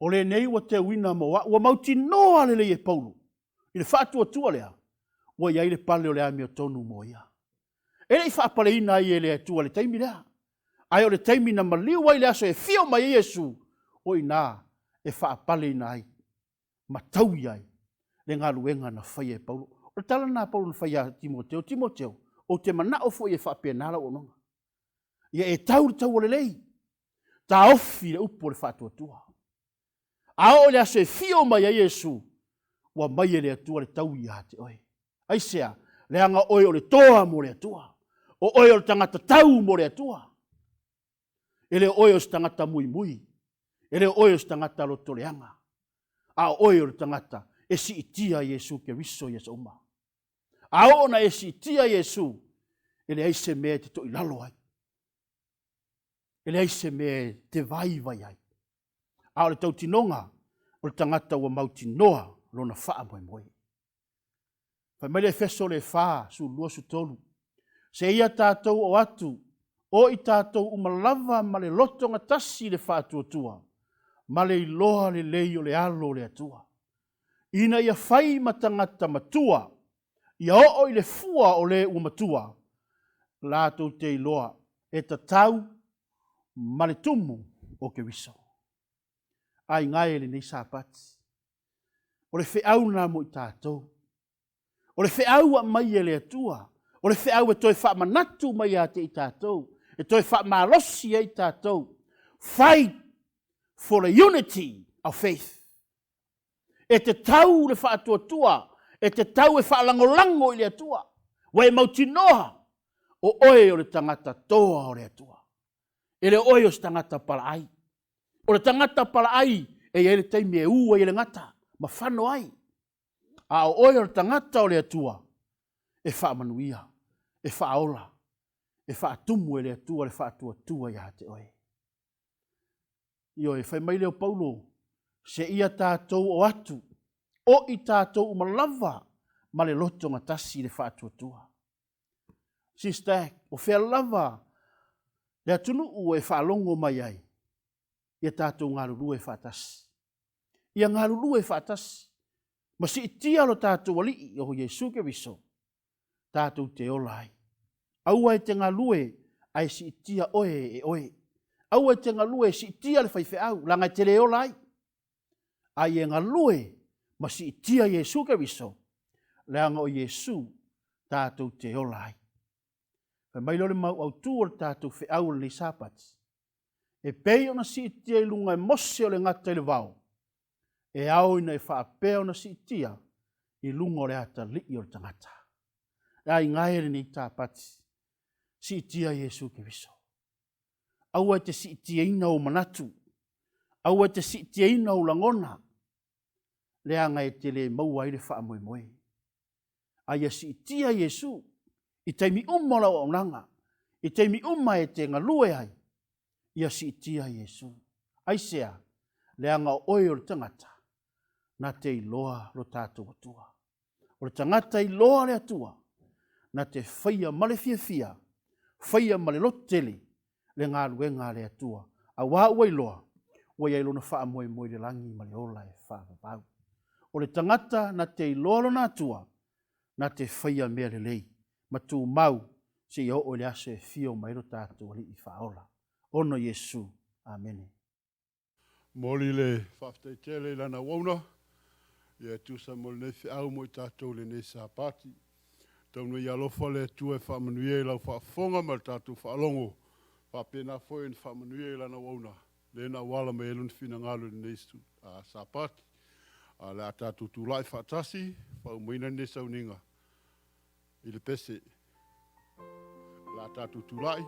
O le nei wa te wina mo wa mauti noa le e paulu. E le whātua tua lea. Wa iai le pale o le amio tonu mo ia. E le whaapale ina i e le atua le taimi lea. Ai o le taimi na maliu wai le aso e fio mai Iesu. O ina e whaapale ina ai. Ma tau iai. Le ngā luenga na whai e Paulo. O tala nā Paulo na whai a Timoteo. Timoteo. O te mana o fo i e whaapea nala o nonga. Ia e tau le tau o le lei. Ta ofi le upo le whaatua tua. A o le aso e fio mai a Iesu. Wa mai e le atua le tau i a te oe. Aisea. Le anga oe o le toa mo le atua. O oe o le tangata tau mo le atua. E le oe o le tangata mui mui. E le oe o le tangata loto leanga. A oe o le tangata e si itia Iesu ke riso Iesu uma. A ona e si itia Iesu. E le aise mea te to i lalo ai. E le aise mea te vai vai ai. A o le tautinonga o le tangata ua mauti noa lona faa moi moi. Fa mele feso le fa su lua su tolu. Se ia tātou o atu, o i tātou umalava ma le loto ngatasi le whātua tua, ma le iloa le lei o le alo le atua. Ina ia whai matangata matua, ia o i le fua o le umatua, lātou te iloa, e tatau ma le tumu o ke wiso. Ai ngai le nei sāpati. O le whiauna mo i tātou. O le whiaua mai e le atua. O le whiau e toi whaamanatu mai a te i tātou. E toi whaamalosi e i tātou. Fight for the unity of faith. E te tau le whaatua tua. E te tau e whaalangolango i le atua. Wa e mauti noa. o oe o le tangata toa o le atua. E le oe o se tangata palaai. O le tangata palaai e ele taimi e ua i le ngata, ma whano ai. A o oe o le tangata o le atua, e whaamanuia, e whaaola, e whaatumu e le atua, le whaatua tua ia te oe. Io e whai mai leo Paulo, se ia tātou o atu, o i tātou malava, ma le loto ngatasi le whaatua tua. SISDAC, o whea lava, le atunu u e whaalongo mai ai, ia tātou ngaruru e whaatasi. Ia ngaruru e whaatasi, ma si itia lo tātou wali o Jesu ke viso, tātou te olai. Aua e te ngalue, ai si itia oe e oe. Aua e te ngalue, si itia le whaife au, langa te le olai. Ai e ngalue, ma si itia Jesu ke viso, leanga o Jesu, tātou te olai. Ka mai lore mau au tuor tātou fe au le sapati. E pei ona si itia i lunga e mose o le ngata i le vau. E au ina e whaapea ona si itia i lunga o le ata li o le tangata. Ai ngaere ni tāpati. Si itia Jesu ke viso. Au e te si itia ina o manatu. Au e te si itia ina o langona. Leanga e te le maua i le wha moe moe. Ai e si itia Jesu. I teimi umala o nanga. I teimi uma e te ngalue ai. Ia si itia Jesu. Aisea, leanga o oe o le tangata. Na te iloa lo tātou atua. O le tangata iloa le atua. Na te whaia male fia fia. Whaia male lotele. Le ngā ruenga le atua. A wā ua iloa. Ua ia ilona wha moe moe le langi male ola e wha. O le tangata na te iloa lo na atua. Na te whaia mea le lei. Ma tū mau se i o le aso e fio mai ro tātou ali i whaola. Ono Jesu. Amen. Moli le Faafetai Tele lana wauna. Ia tusa moli nei whiau mo i tātou le nei sāpati. Taunu i alofa le tue whaamanuia i lau whaafonga ma le tātou whaalongo. Whapena foi in whaamanuia i lana wauna. Le na wala me elun whina ngalu le nei sāpati. Le a tātou tūlai whaatasi. Whaumaina nei Sauniga. I le pese. La tātou tūlai.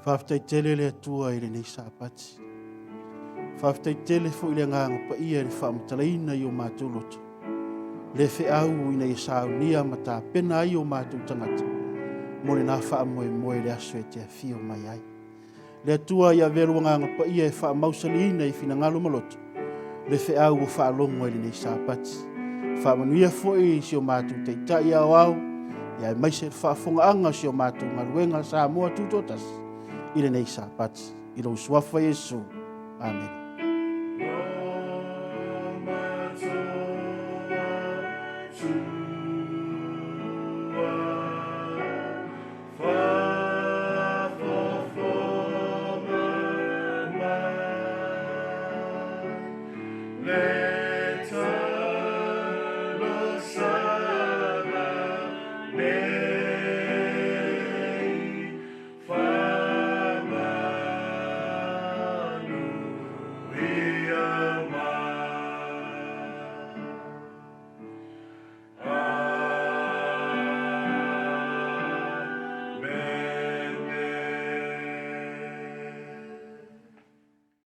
Faafetai tele le atua i le nei sapati. Faafetai tele fo i le nganga Paia le whaamatalaina i o mātou loto. Le wheau i nei Saunia ma tā pena i o mātou tangata. Mo le nā whaamoe le aso e te awhio mai ai. Le atua i a veru nganga Paia e whaamausaliina i whina ngalo maloto. Le wheau o whaalongo i le nei sapati. Whaamanuia fo i si o mātou teitai au au. Ia mai se whaafonga anga si o mātou ngaluenga sa moa tutotas. I le nei sapati. I lo suafa Yesu. Amen.